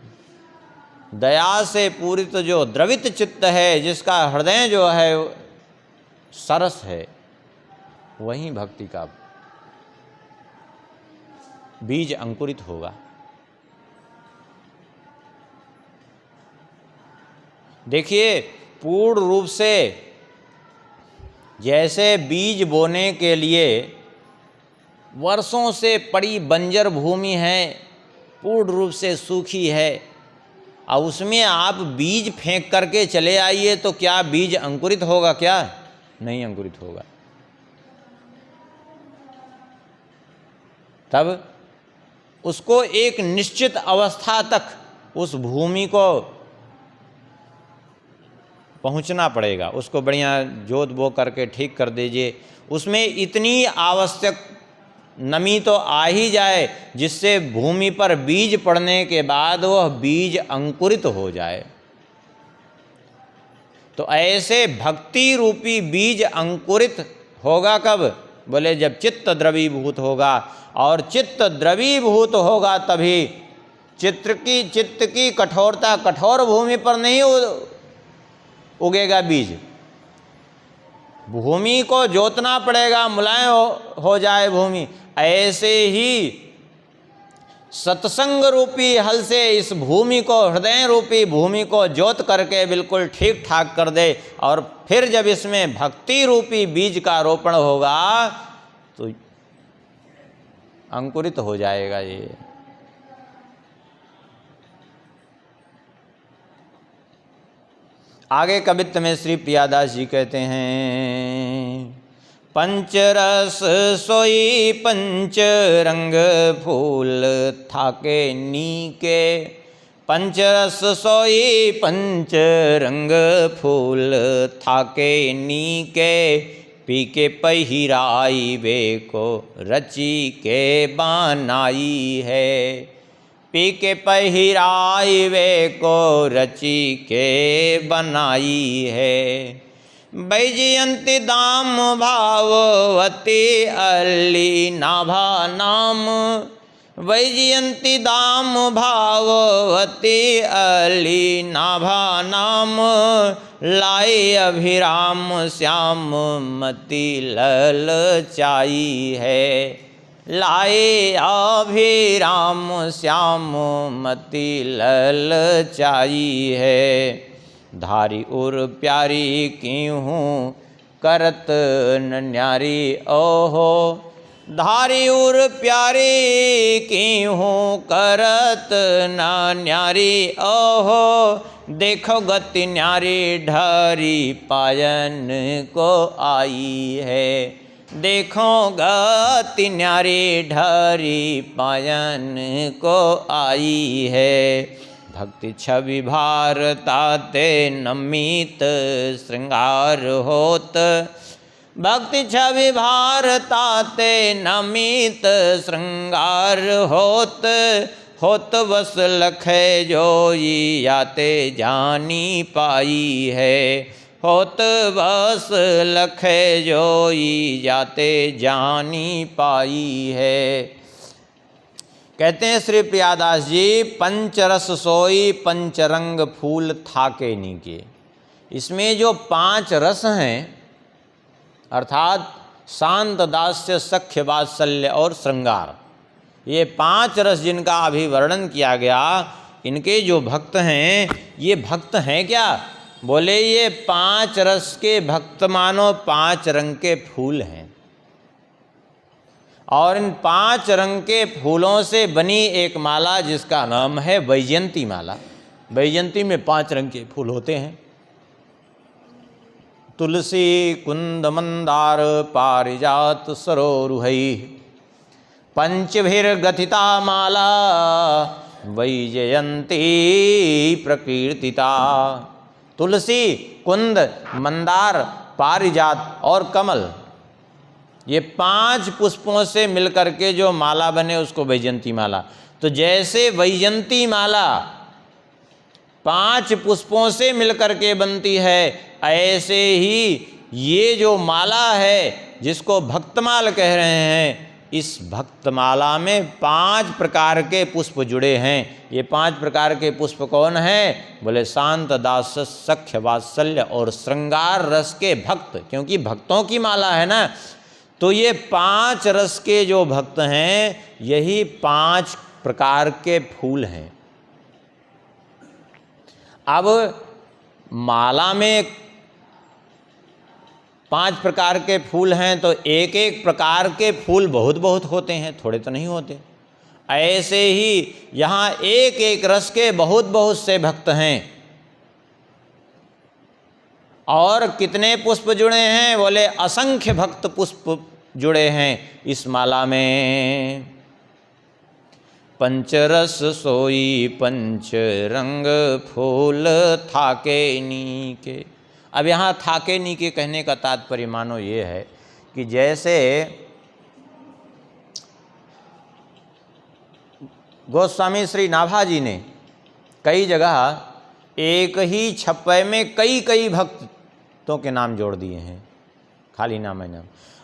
दया से पूरित जो द्रवित चित्त है, जिसका हृदय जो है सरस है, वहीं भक्ति का बीज अंकुरित होगा। देखिए, पूर्ण रूप से जैसे बीज बोने के लिए वर्षों से पड़ी बंजर भूमि है, पूर्ण रूप से सूखी है, और उसमें आप बीज फेंक करके चले आइए तो क्या बीज अंकुरित होगा? क्या नहीं अंकुरित होगा। तब उसको एक निश्चित अवस्था तक उस भूमि को पहुंचना पड़ेगा। उसको बढ़िया जोत बो करके ठीक कर दीजिए। उसमें इतनी आवश्यक नमी तो आ ही जाए जिससे भूमि पर बीज पड़ने के बाद वह बीज अंकुरित हो जाए। तो ऐसे भक्ति रूपी बीज अंकुरित होगा कब? बोले जब चित्त द्रवीभूत होगा, और चित्त द्रवीभूत होगा तभी चित्त की कठोरता, कठोर भूमि पर नहीं उगेगा बीज। भूमि को जोतना पड़ेगा, मुलायम हो जाए भूमि। ऐसे ही सत्संग रूपी हल से इस भूमि को, हृदय रूपी भूमि को जोत करके बिल्कुल ठीक ठाक कर दे, और फिर जब इसमें भक्ति रूपी बीज का रोपण होगा तो अंकुरित हो जाएगा। ये आगे कवित्त में श्री प्रियादास जी कहते हैं, पंचरस सोई पंच रंग फूल थाके नीके। पंचरस सोई पंच रंग फूल थाके नीके। पी के पहिराई वे को रची के बनाई है। पी के पहिराई वे को रची के बनाई है। बैजयंती दाम भाववती अली नाभा नाम। वैजयंती दाम भाववती अली नाभा नाम। लाए अभिराम श्याम मति ललचाई है। लाए अभिराम श्याम मति ललचाई है। धारी उर प्यारी की हूँ करत न न्यारी ओहो। धारी उर प्यारी की हूँ करत न न्यारी ओहो। देखो गति न्यारी ढारी पायन को आई है। देखो गति न्यारी ढारी पायन को आई है। भक्ति छवि भारताते नमित श्रृंगार होत। भक्ति छवि भारताते नमित श्रृंगार होत। होत वस लखे जोई याते जानी पाई है। होत वस लखे जोई जाते जानी पाई है। कहते हैं श्री प्रियादास जी, पंचरस सोई पंचरंग फूल थाके नीके। इसमें जो 5 रस हैं अर्थात शांत, दास्य, सख्य, वात्सल्य और श्रृंगार, ये 5 रस जिनका अभी वर्णन किया गया, इनके जो भक्त हैं ये भक्त हैं क्या? बोले ये 5 रस के भक्त मानो 5 रंग के फूल हैं। और इन 5 रंग के फूलों से बनी एक माला जिसका नाम है वैजयंती माला। वैजयंती में 5 रंग के फूल होते हैं। तुलसी कुंद मंदार पारिजात सरोरुहै। पंचभिर्गथिता माला वैजयंती प्रकीर्तिता। तुलसी, कुंद, मंदार, पारिजात और कमल, ये 5 पुष्पों से मिलकर के जो माला बने उसको वैजयंती माला। तो जैसे वैजयंती माला 5 पुष्पों से मिलकर के बनती है, ऐसे ही ये जो माला है जिसको भक्तमाल कह रहे हैं, इस भक्तमाला में 5 प्रकार के पुष्प जुड़े हैं। ये 5 प्रकार के पुष्प कौन हैं? बोले शांत, दास, सख्य, वात्सल्य और श्रृंगार रस के भक्त, क्योंकि भक्तों की माला है ना। तो ये 5 रस के जो भक्त हैं यही 5 प्रकार के फूल हैं। अब माला में 5 प्रकार के फूल हैं तो एक एक प्रकार के फूल बहुत बहुत होते हैं, थोड़े तो नहीं होते। ऐसे ही यहाँ एक एक रस के बहुत बहुत से भक्त हैं। और कितने पुष्प जुड़े हैं? बोले असंख्य भक्त पुष्प जुड़े हैं इस माला में। पंचरस सोई पंच रंग फूल थाके नीके। अब यहाँ थाके नीके कहने का तात्पर्य मानो ये है कि जैसे गोस्वामी श्री नाभा जी ने कई जगह एक ही छप्पे में कई कई भक्तों के नाम जोड़ दिए हैं, खाली नाम है नाम।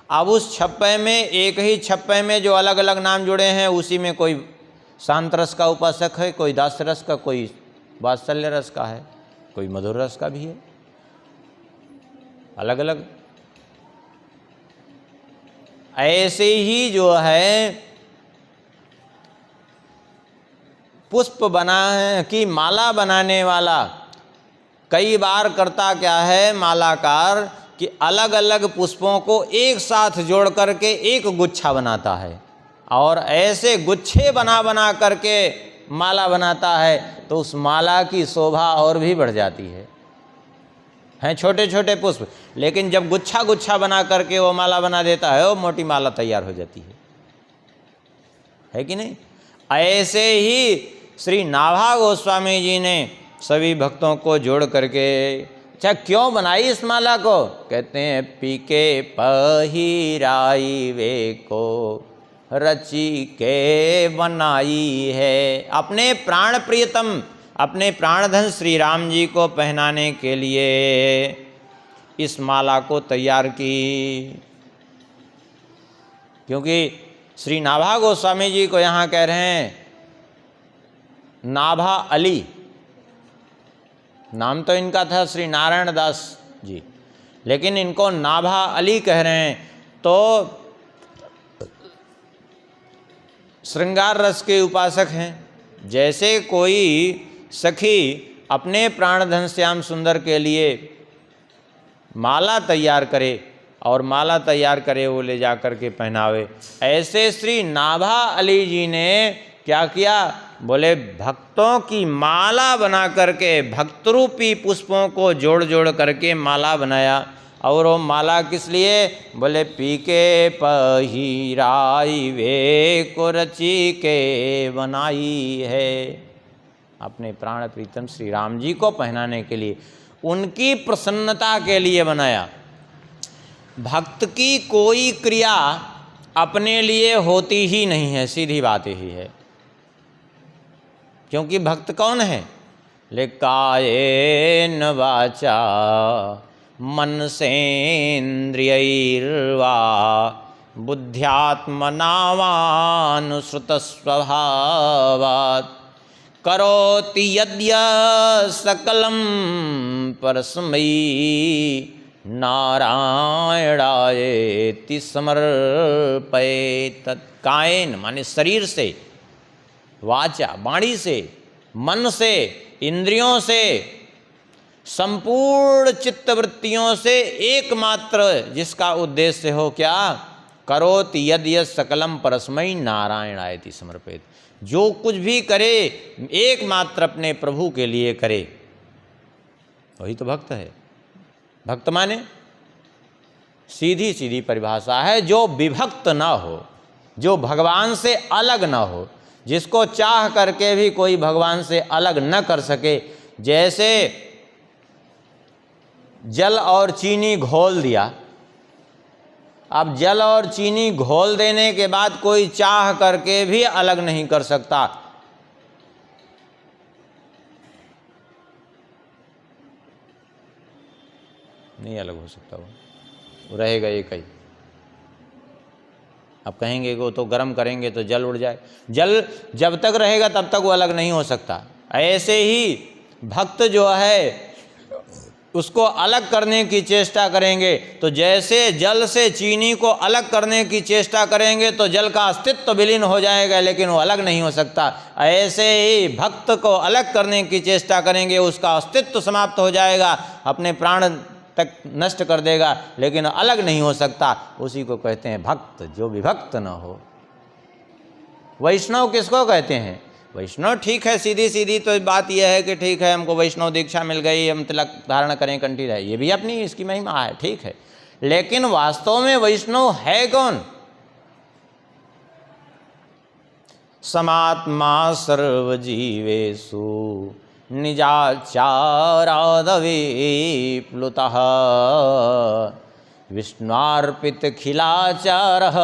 अब उस छप्पे में, एक ही छप्पे में जो अलग अलग नाम जुड़े हैं, उसी में कोई शांत रस का उपासक है, कोई दास रस का, कोई वात्सल्य रस का है, कोई मधुर रस का भी है, अलग अलग। ऐसे ही जो है पुष्प बना की माला बनाने वाला कई बार करता क्या है मालाकार कि अलग अलग पुष्पों को एक साथ जोड़ करके एक गुच्छा बनाता है और ऐसे गुच्छे बना बना करके माला बनाता है, तो उस माला की शोभा और भी बढ़ जाती है हैं छोटे छोटे पुष्प, लेकिन जब गुच्छा गुच्छा बना करके वो माला बना देता है, वो मोटी माला तैयार हो जाती है कि नहीं। ऐसे ही श्री नाभा गोस्वामी जी ने सभी भक्तों को जोड़ करके, अच्छा क्यों बनाई इस माला को, कहते हैं पीके पहिराई वे को रची के बनाई है। अपने प्राण प्रियतम, अपने प्राणधन श्री राम जी को पहनाने के लिए इस माला को तैयार की। क्योंकि श्री नाभा गोस्वामी जी को यहाँ कह रहे हैं नाभा अली, नाम तो इनका था श्री नारायण दास जी, लेकिन इनको नाभा अली कह रहे हैं। तो श्रृंगार रस के उपासक हैं। जैसे कोई सखी अपने प्राणधन श्याम सुंदर के लिए माला तैयार करे और माला तैयार करे वो ले जा कर के पहनावे, ऐसे श्री नाभा अली जी ने क्या किया, बोले भक्तों की माला बना करके भक्त रूपी पुष्पों को जोड़ जोड़ करके माला बनाया। और वो माला किस लिए, बोले पीके पहिराई वे को रची के बनाई है। अपने प्राण प्रीतम श्री राम जी को पहनाने के लिए, उनकी प्रसन्नता के लिए बनाया। भक्त की कोई क्रिया अपने लिए होती ही नहीं है, सीधी बात यही है। क्योंकि भक्त कौन है, ले कायेन वाचा मन सेन्द्रियैर्वा बुद्ध्यात्मना वानुसृत स्वभावात् करोति यद्य सकलं परस्मै नारायणायेति समर्पयेत्। कायेन माने शरीर से, वाचा वाणी से, मन से, इंद्रियों से, संपूर्ण चित्तवृत्तियों से एकमात्र जिसका उद्देश्य हो क्या, करोति यद यद सकलम परस्मै नारायणायति समर्पित। जो कुछ भी करे एकमात्र अपने प्रभु के लिए करे, वही तो भक्त है। भक्त माने सीधी सीधी परिभाषा है, जो विभक्त ना हो, जो भगवान से अलग ना हो, जिसको चाह करके भी कोई भगवान से अलग न कर सके। जैसे जल और चीनी घोल दिया, अब जल और चीनी घोल देने के बाद कोई चाह करके भी अलग नहीं कर सकता। नहीं अलग हो सकता, वो रहेगा एक ही। अब कहेंगे वो तो गर्म करेंगे तो जल उड़ जाए, जल जब तक रहेगा तब तक वो अलग नहीं हो सकता। ऐसे ही भक्त जो है उसको अलग करने की चेष्टा करेंगे, तो जैसे जल से चीनी को अलग करने की चेष्टा करेंगे तो जल का अस्तित्व विलीन हो जाएगा, लेकिन वो अलग नहीं हो सकता। ऐसे ही भक्त को अलग करने की चेष्टा करेंगे, उसका अस्तित्व समाप्त हो जाएगा, अपने प्राण तक नष्ट कर देगा, लेकिन अलग नहीं हो सकता। उसी को कहते हैं भक्त, जो विभक्त न हो। वैष्णव किसको कहते हैं, वैष्णव ठीक है, सीधी सीधी तो बात यह है कि ठीक है हमको वैष्णव दीक्षा मिल गई, हम तिलक धारण करें, कंठी रहे, ये भी अपनी इसकी महिमा है, ठीक है। लेकिन वास्तव में वैष्णव है कौन, समात्मा सर्वजीवेषु निजाचारादवे प्लुतः विष्णुर्पितखिलाचारः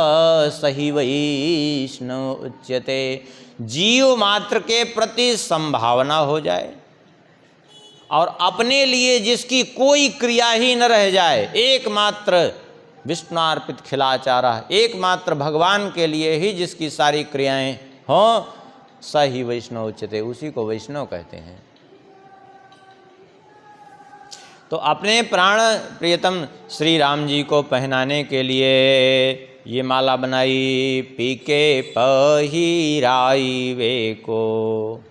सही वैष्णव उच्यते। जीव मात्र के प्रति संभावना हो जाए और अपने लिए जिसकी कोई क्रिया ही न रह जाए, एकमात्र विष्णुर्पित खिलाचारः, एकमात्र भगवान के लिए ही जिसकी सारी क्रियाएं हों, सही वैष्णव उच्यते, उसी को वैष्णव कहते हैं। तो अपने प्राण प्रियतम श्री राम जी को पहनाने के लिए ये माला बनाई। पीके पहिराई वे को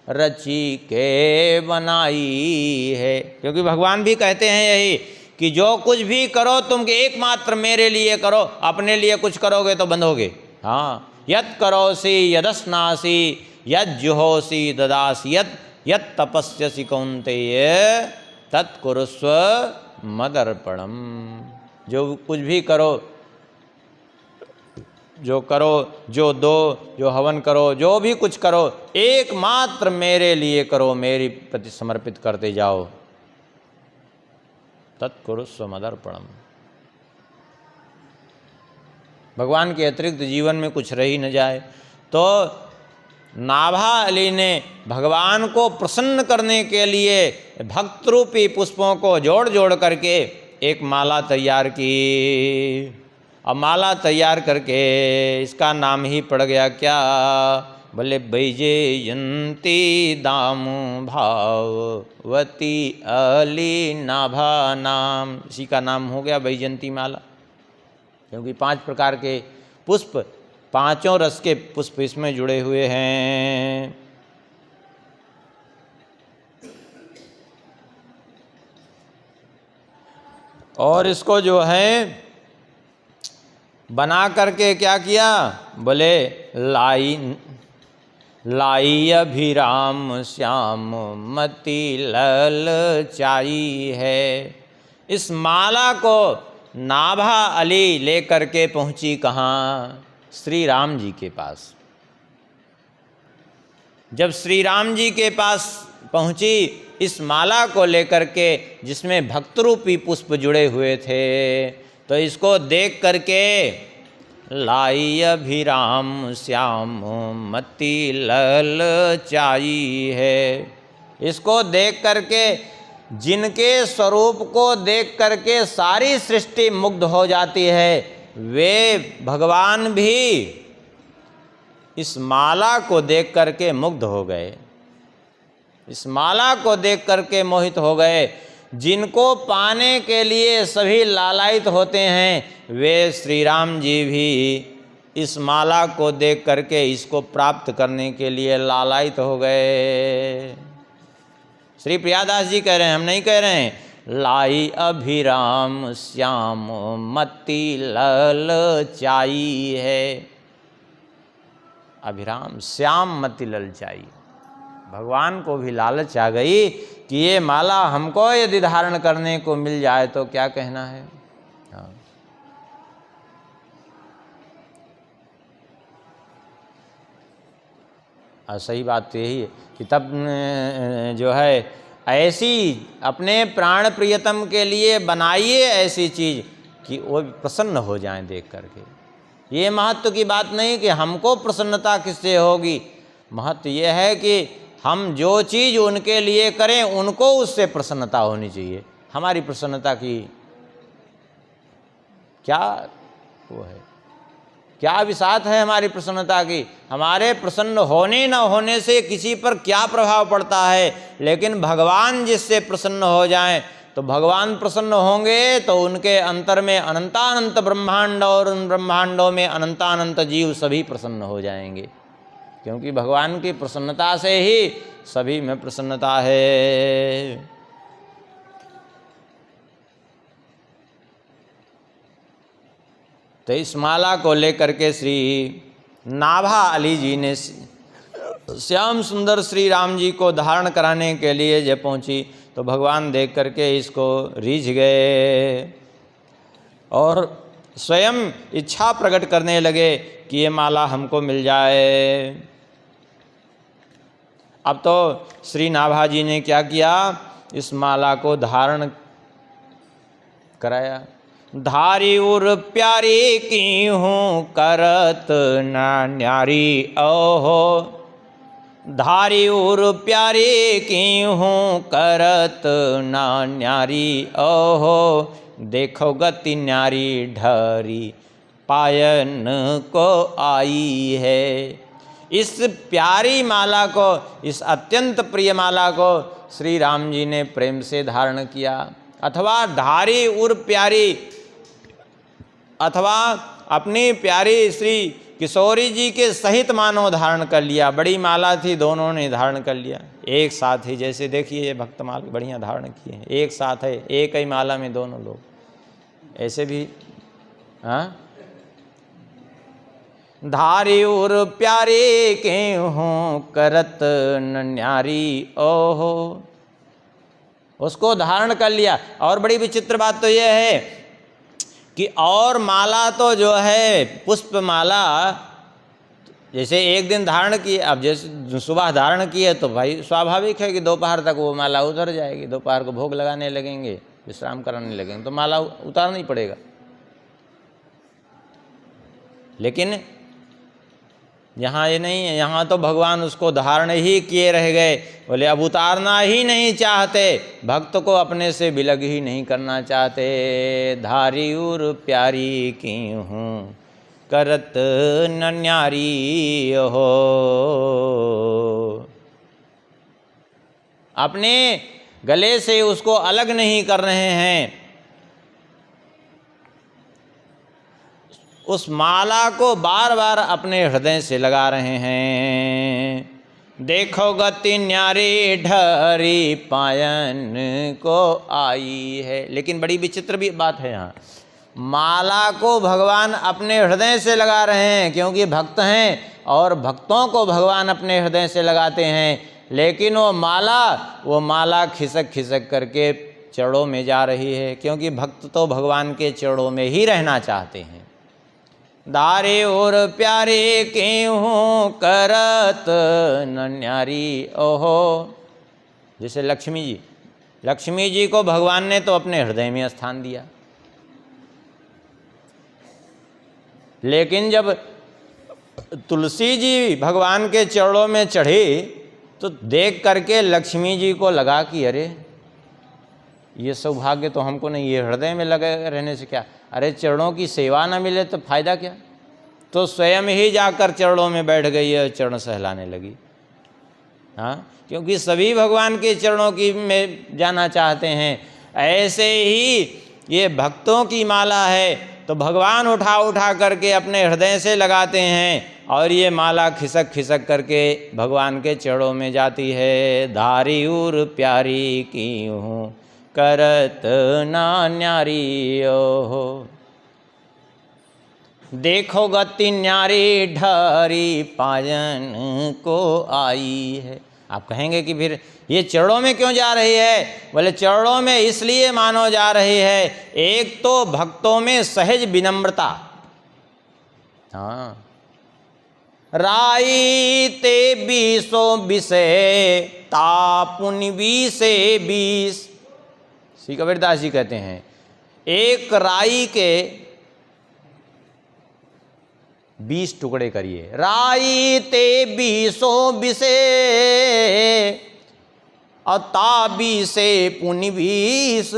रची के बनाई है। क्योंकि भगवान भी कहते हैं यही कि जो कुछ भी करो तुम एकमात्र मेरे लिए करो, अपने लिए कुछ करोगे तो बंधोगे। हाँ, यत् करोसि यदस्नासि यज्जुहोसि ददासि यत् तपस्यसि कौन्तेय तत्कुरुस्व मदर्पणम। जो कुछ भी करो, जो करो, जो दो, जो हवन करो, जो भी कुछ करो, एकमात्र मेरे लिए करो, मेरी प्रति समर्पित करते जाओ। तत्कुरुस्व मदर्पणम। भगवान के अतिरिक्त जीवन में कुछ रह ही न जाए। तो नाभा अली ने भगवान को प्रसन्न करने के लिए भक्त रूपी पुष्पों को जोड़ जोड़ करके एक माला तैयार की। अब माला तैयार करके इसका नाम ही पड़ गया क्या? बोले वैजयंती दामु भाववती अली नाभा नाम। इसी का नाम हो गया वैजयंती माला, क्योंकि 5 प्रकार के पुष्प, 5 रस के पुष्प इसमें जुड़े हुए हैं। और इसको जो है बना करके क्या किया? बोले लाई अभिराम श्याम मति ललचाई है। इस माला को नाभा अली लेकर के पहुंची कहाँ? श्री राम जी के पास। जब श्री राम जी के पास पहुंची इस माला को लेकर के, जिसमें भक्त रूपी पुष्प जुड़े हुए थे, तो इसको देख करके लाई अभिराम श्याम मति ललचाई है। इसको देख करके, जिनके स्वरूप को देख करके सारी सृष्टि मुग्ध हो जाती है, वे भगवान भी इस माला को देख करके मुग्ध हो गए, इस माला को देख करके मोहित हो गए। जिनको पाने के लिए सभी लालायित होते हैं, वे श्री राम जी भी इस माला को देख करके इसको प्राप्त करने के लिए लालायित हो गए। श्री प्रियादास जी कह रहे हैं, हम नहीं कह रहे हैं। लाई अभिराम श्याम मति ललचाई है। अभिराम श्याम मति ललचाई, भगवान को भी लालच आ गई कि ये माला हमको यदि धारण करने को मिल जाए तो क्या कहना है। हाँ, सही बात तो यही है कि तब जो है ऐसी अपने प्राण प्रियतम के लिए बनाइए ऐसी चीज़ कि वो प्रसन्न हो जाएं देख करके। ये महत्व की बात नहीं कि हमको प्रसन्नता किससे होगी, महत्व ये है कि हम जो चीज़ उनके लिए करें उनको उससे प्रसन्नता होनी चाहिए। हमारी प्रसन्नता की क्या वो है, क्या विसात है हमारी प्रसन्नता की? हमारे प्रसन्न होने न होने से किसी पर क्या प्रभाव पड़ता है, लेकिन भगवान जिससे प्रसन्न हो जाएं तो भगवान प्रसन्न होंगे तो उनके अंतर में अनंतानंत ब्रह्मांड और उन ब्रह्मांडों में अनंतानंत जीव सभी प्रसन्न हो जाएंगे, क्योंकि भगवान की प्रसन्नता से ही सभी में प्रसन्नता है। तो इस माला को लेकर के श्री नाभा अली जी ने श्याम सुंदर श्री राम जी को धारण कराने के लिए जब पहुंची तो भगवान देख करके इसको रीझ गए और स्वयं इच्छा प्रकट करने लगे कि ये माला हमको मिल जाए। अब तो श्री नाभा जी ने क्या किया, इस माला को धारण कराया। धारी उर प्यारी की हूँ करत ना न्यारी ओहो, धारी उर प्यारी की हूँ करत ना न्यारी ओहो, देखो गति न्यारी ढरी पायन को आई है। इस प्यारी माला को, इस अत्यंत प्रिय माला को श्री राम जी ने प्रेम से धारण किया, अथवा धारी उर प्यारी, अथवा अपनी प्यारी श्री किशोरी जी के सहित मानो धारण कर लिया। बड़ी माला थी, दोनों ने धारण कर लिया एक साथ ही। जैसे देखिए ये भक्तमाल बढ़िया धारण किए हैं, एक साथ है, एक ही माला में दोनों लोग, ऐसे भी। हाँ, धारी उर प्यारे के हों करत न न्यारी ओहो, उसको धारण कर लिया। और बड़ी विचित्र बात तो यह है कि और माला तो जो है पुष्प माला, जैसे एक दिन धारण की, अब जैसे सुबह धारण की है तो भाई स्वाभाविक है कि दोपहर तक वो माला उतर जाएगी, दोपहर को भोग लगाने लगेंगे, विश्राम कराने लगेंगे तो माला उतारना ही पड़ेगा। लेकिन यहाँ ये नहीं है, यहाँ तो भगवान उसको धारण ही किए रह गए। बोले अब उतारना ही नहीं चाहते, भक्त को अपने से विलग ही नहीं करना चाहते। धारी उर प्यारी की हूँ करत न न्यारी हो। अपने गले से उसको अलग नहीं कर रहे हैं, उस माला को बार बार अपने हृदय से लगा रहे हैं। देखो गति न्यारी ढरी पायन को आई है। लेकिन बड़ी विचित्र भी बात है, यहाँ माला को भगवान अपने हृदय से लगा रहे हैं, क्योंकि भक्त हैं और भक्तों को भगवान अपने हृदय से लगाते हैं। लेकिन वो माला खिसक खिसक करके चरणों में जा रही है, क्योंकि भक्त तो भगवान के चरणों में ही रहना चाहते हैं। धारे और प्यारे के हूँ करत न न्यारी ओहो। जैसे लक्ष्मी जी को भगवान ने तो अपने हृदय में स्थान दिया, लेकिन जब तुलसी जी भगवान के चरणों में चढ़ी तो देख करके लक्ष्मी जी को लगा कि अरे ये सौभाग्य तो हमको नहीं, ये हृदय में लगे रहने से क्या, अरे चरणों की सेवा न मिले तो फायदा क्या। तो स्वयं ही जाकर चरणों में बैठ गई है, चरण सहलाने लगी। हाँ, क्योंकि सभी भगवान के चरणों की में जाना चाहते हैं। ऐसे ही ये भक्तों की माला है, तो भगवान उठा उठा करके अपने हृदय से लगाते हैं, और ये माला खिसक खिसक करके भगवान के चरणों में जाती है। धारी उर प्यारी की हूँ करत ना न्यारी हो। देखो गति न्यारी ढरी पायन को आई है। आप कहेंगे कि फिर ये चरणों में क्यों जा रही है? बोले चरणों में इसलिए मानो जा रही है, एक तो भक्तों में सहज विनम्रता। हाँ, राई ते बीसो बिसे तापुन बीसे बीस। श्री कबीरदास जी कहते हैं, एक राई के 20 टुकड़े करिए। राई ते बीसो बिसे अता बीसे पुनि 20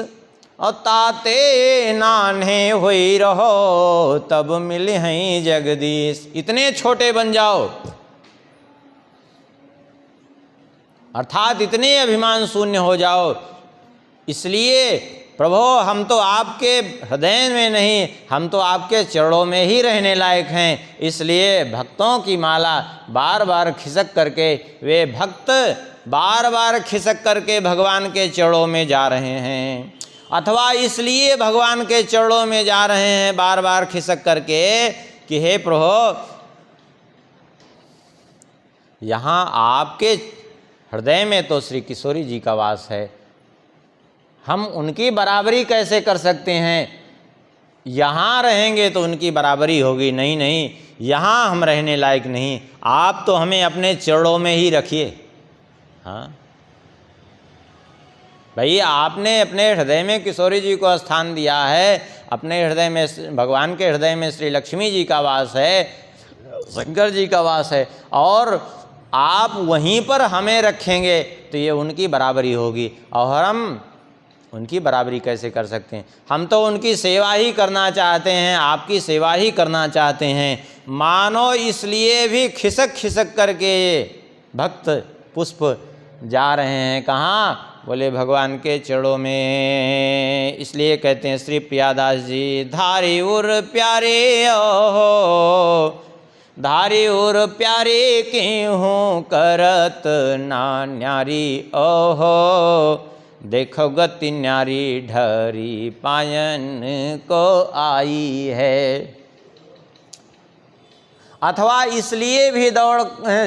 अताते नान्हे होई रहो तब मिले हैं जगदीश। इतने छोटे बन जाओ, अर्थात इतने अभिमान शून्य हो जाओ। इसलिए प्रभु हम तो आपके हृदय में नहीं, हम तो आपके चरणों में ही रहने लायक हैं। इसलिए भक्तों की माला बार बार खिसक करके, वे भक्त बार बार खिसक करके भगवान के चरणों में जा रहे हैं, अथवा इसलिए भगवान के चरणों में जा रहे हैं बार बार खिसक करके कि हे प्रभु, यहाँ आपके हृदय में तो श्री किशोरी जी का वास है, हम उनकी बराबरी कैसे कर सकते हैं? यहाँ रहेंगे तो उनकी बराबरी होगी, नहीं नहीं, यहाँ हम रहने लायक नहीं, आप तो हमें अपने चरणों में ही रखिए। हाँ भाई, आपने अपने हृदय में किशोरी जी को स्थान दिया है, अपने हृदय में भगवान के हृदय में श्री लक्ष्मी जी का वास है, शंकर जी का वास है, और आप वहीं पर हमें रखेंगे तो ये उनकी बराबरी होगी। और हम उनकी बराबरी कैसे कर सकते हैं? हम तो उनकी सेवा ही करना चाहते हैं, आपकी सेवा ही करना चाहते हैं। मानो इसलिए भी खिसक खिसक करके भक्त पुष्प जा रहे हैं। कहाँ? बोले भगवान के चरणों में। इसलिए कहते हैं श्री प्रियादास जी, धारी उर प्यारे ओहो, धारी उर प्यारे की हूँ करत ना न्यारी ओहो। देखो गति न्यारी ढरी पायन को आई है। अथवा इसलिए भी दौड़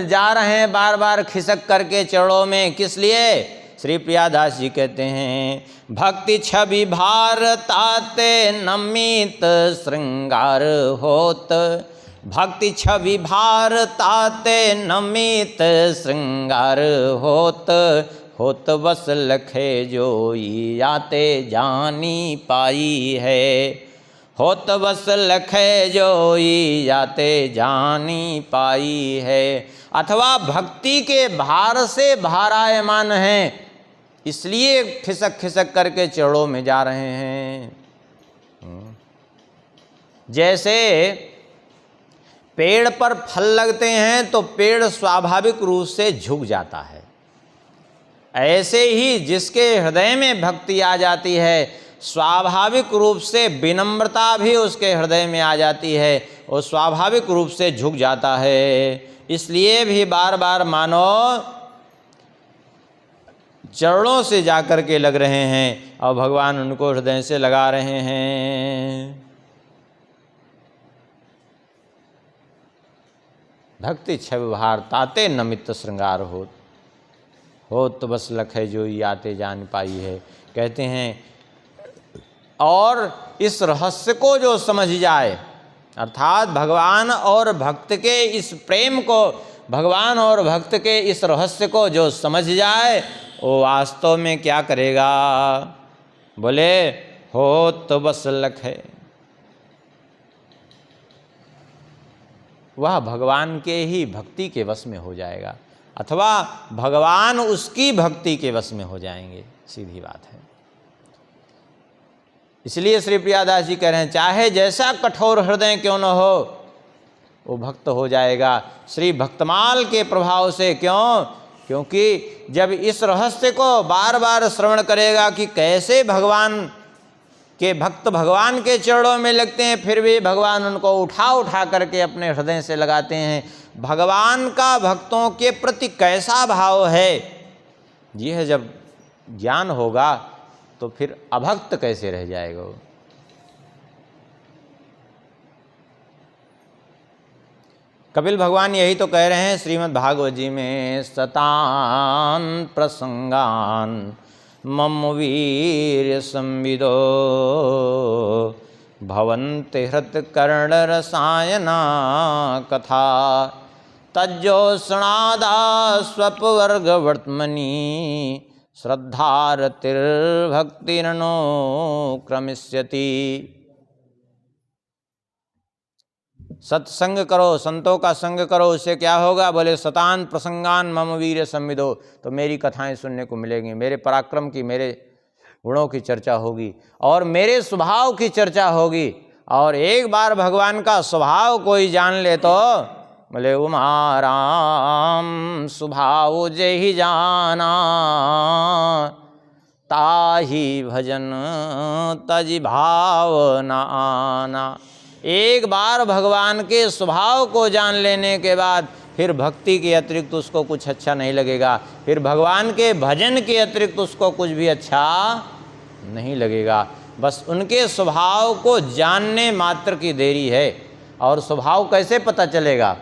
जा रहे हैं बार बार खिसक करके चरणों में, किस लिए? श्री प्रियादास जी कहते हैं, भक्ति छवि भारताते नमित श्रृंगार होत, भक्ति छवि भारताते नमित श्रृंगार होत, होत बस लखे जोई आते जानी पाई है, होत बस लखे जोई आते जानी पाई है। अथवा भक्ति के भार से भारायमान हैं, इसलिए खिसक खिसक करके चरणों में जा रहे हैं। जैसे पेड़ पर फल लगते हैं तो पेड़ स्वाभाविक रूप से झुक जाता है, ऐसे ही जिसके हृदय में भक्ति आ जाती है स्वाभाविक रूप से विनम्रता भी उसके हृदय में आ जाती है और स्वाभाविक रूप से झुक जाता है। इसलिए भी बार बार मानो चरणों से जाकर के लग रहे हैं और भगवान उनको हृदय से लगा रहे हैं। भक्ति छवि भारताते नमित श्रृंगार हो तो बस लखे जोई आते जान पाई है। कहते हैं और इस रहस्य को जो समझ जाए, अर्थात भगवान और भक्त के इस प्रेम को, भगवान और भक्त के इस रहस्य को जो समझ जाए वो वास्तव में क्या करेगा, बोले हो तो बस लखे, वह भगवान के ही भक्ति के वश में हो जाएगा अथवा भगवान उसकी भक्ति के वश में हो जाएंगे, सीधी बात है। इसलिए श्री प्रियादास जी कह रहे हैं चाहे जैसा कठोर हृदय क्यों न हो वो भक्त हो जाएगा श्री भक्तमाल के प्रभाव से। क्यों? क्योंकि जब इस रहस्य को बार बार श्रवण करेगा कि कैसे भगवान के भक्त भगवान के चरणों में लगते हैं, फिर भी भगवान उनको उठा उठा करके अपने हृदय से लगाते हैं, भगवान का भक्तों के प्रति कैसा भाव है, यह जब ज्ञान होगा तो फिर अभक्त कैसे रह जाएगा। कपिल भगवान यही तो कह रहे हैं श्रीमद् भागवत जी में, सतान प्रसंगान मम वीर्य संविदो भवन्ति हृत कर्ण रसायना कथा तज्जोष्णादा स्वपवर्ग वर्तमनी श्रद्धारतिर्भक्तिर्नो क्रमिष्यति। सत्संग करो, संतों का संग करो, उससे क्या होगा, बोले सतान प्रसंगान मम वीर्य संविदो, तो मेरी कथाएं सुनने को मिलेंगी, मेरे पराक्रम की, मेरे गुणों की चर्चा होगी और मेरे स्वभाव की चर्चा होगी। और एक बार भगवान का स्वभाव कोई जान ले तो बोले उमा राम स्वभाव जेहि जाना ताहि भजन तजि भाव न आना। एक बार भगवान के स्वभाव को जान लेने के बाद फिर भक्ति के अतिरिक्त उसको कुछ अच्छा नहीं लगेगा, फिर भगवान के भजन के अतिरिक्त उसको कुछ भी अच्छा नहीं लगेगा। बस उनके स्वभाव को जानने मात्र की देरी है। और स्वभाव कैसे पता चलेगा?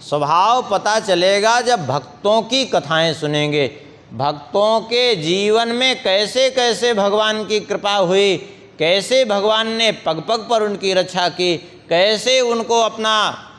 स्वभाव पता चलेगा जब भक्तों की कथाएं सुनेंगे, भक्तों के जीवन में कैसे कैसे भगवान की कृपा हुई, कैसे भगवान ने पग पग पर उनकी रक्षा की, कैसे उनको अपना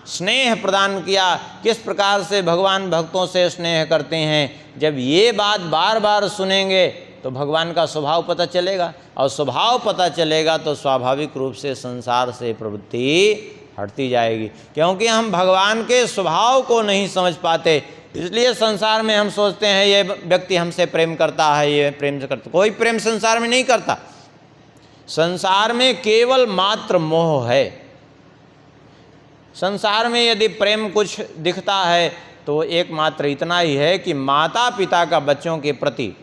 स्नेह प्रदान किया, किस प्रकार से भगवान भक्तों से स्नेह करते हैं। जब ये बात बार बार सुनेंगे तो भगवान का स्वभाव पता चलेगा, और स्वभाव पता चलेगा तो स्वाभाविक रूप से संसार से प्रवृत्ति हटती जाएगी। क्योंकि हम भगवान के स्वभाव को नहीं समझ पाते, इसलिए संसार में हम सोचते हैं ये व्यक्ति हमसे प्रेम करता है, ये प्रेम से करता। कोई प्रेम संसार में नहीं करता। संसार में केवल मात्र मोह है। संसार में यदि प्रेम कुछ दिखता है तो एकमात्र इतना ही है कि माता पिता का बच्चों के प्रति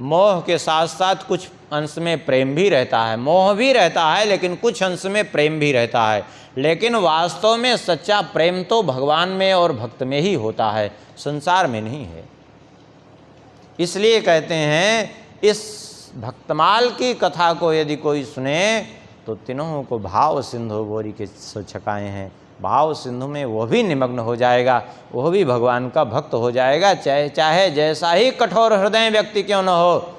मोह के साथ साथ कुछ अंश में प्रेम भी रहता है, मोह भी रहता है, लेकिन कुछ अंश में प्रेम भी रहता है। लेकिन वास्तव में सच्चा प्रेम तो भगवान में और भक्त में ही होता है, संसार में नहीं है। इसलिए कहते हैं इस भक्तमाल की कथा को यदि कोई सुने तो तिन्हों को भाव सिंधु बोरी के सो छकाए हैं। भाव सिंधु में वो भी निमग्न हो जाएगा, वो भी भगवान का भक्त हो जाएगा। चाहे जैसा ही कठोर हृदय व्यक्ति क्यों न हो,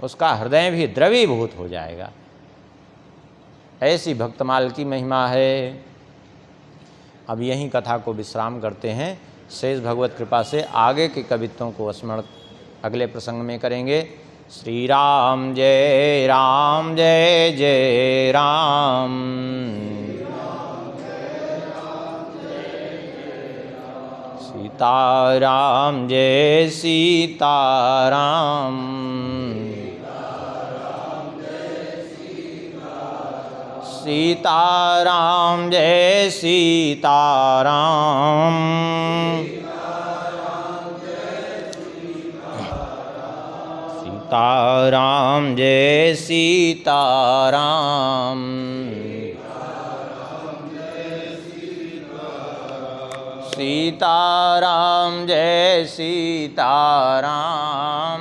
उसका हृदय भी द्रवीभूत हो जाएगा। ऐसी भक्तमाल की महिमा है। अब यही कथा को विश्राम करते हैं। शेष भगवत कृपा से आगे के कवित्वों को स्मरण अगले प्रसंग में करेंगे। श्री राम जय राम जय जय राम। सीताराम जय सीताराम। सीताराम जय सीताराम। सीताराम जय सीताराम। सीताराम जय सीताराम।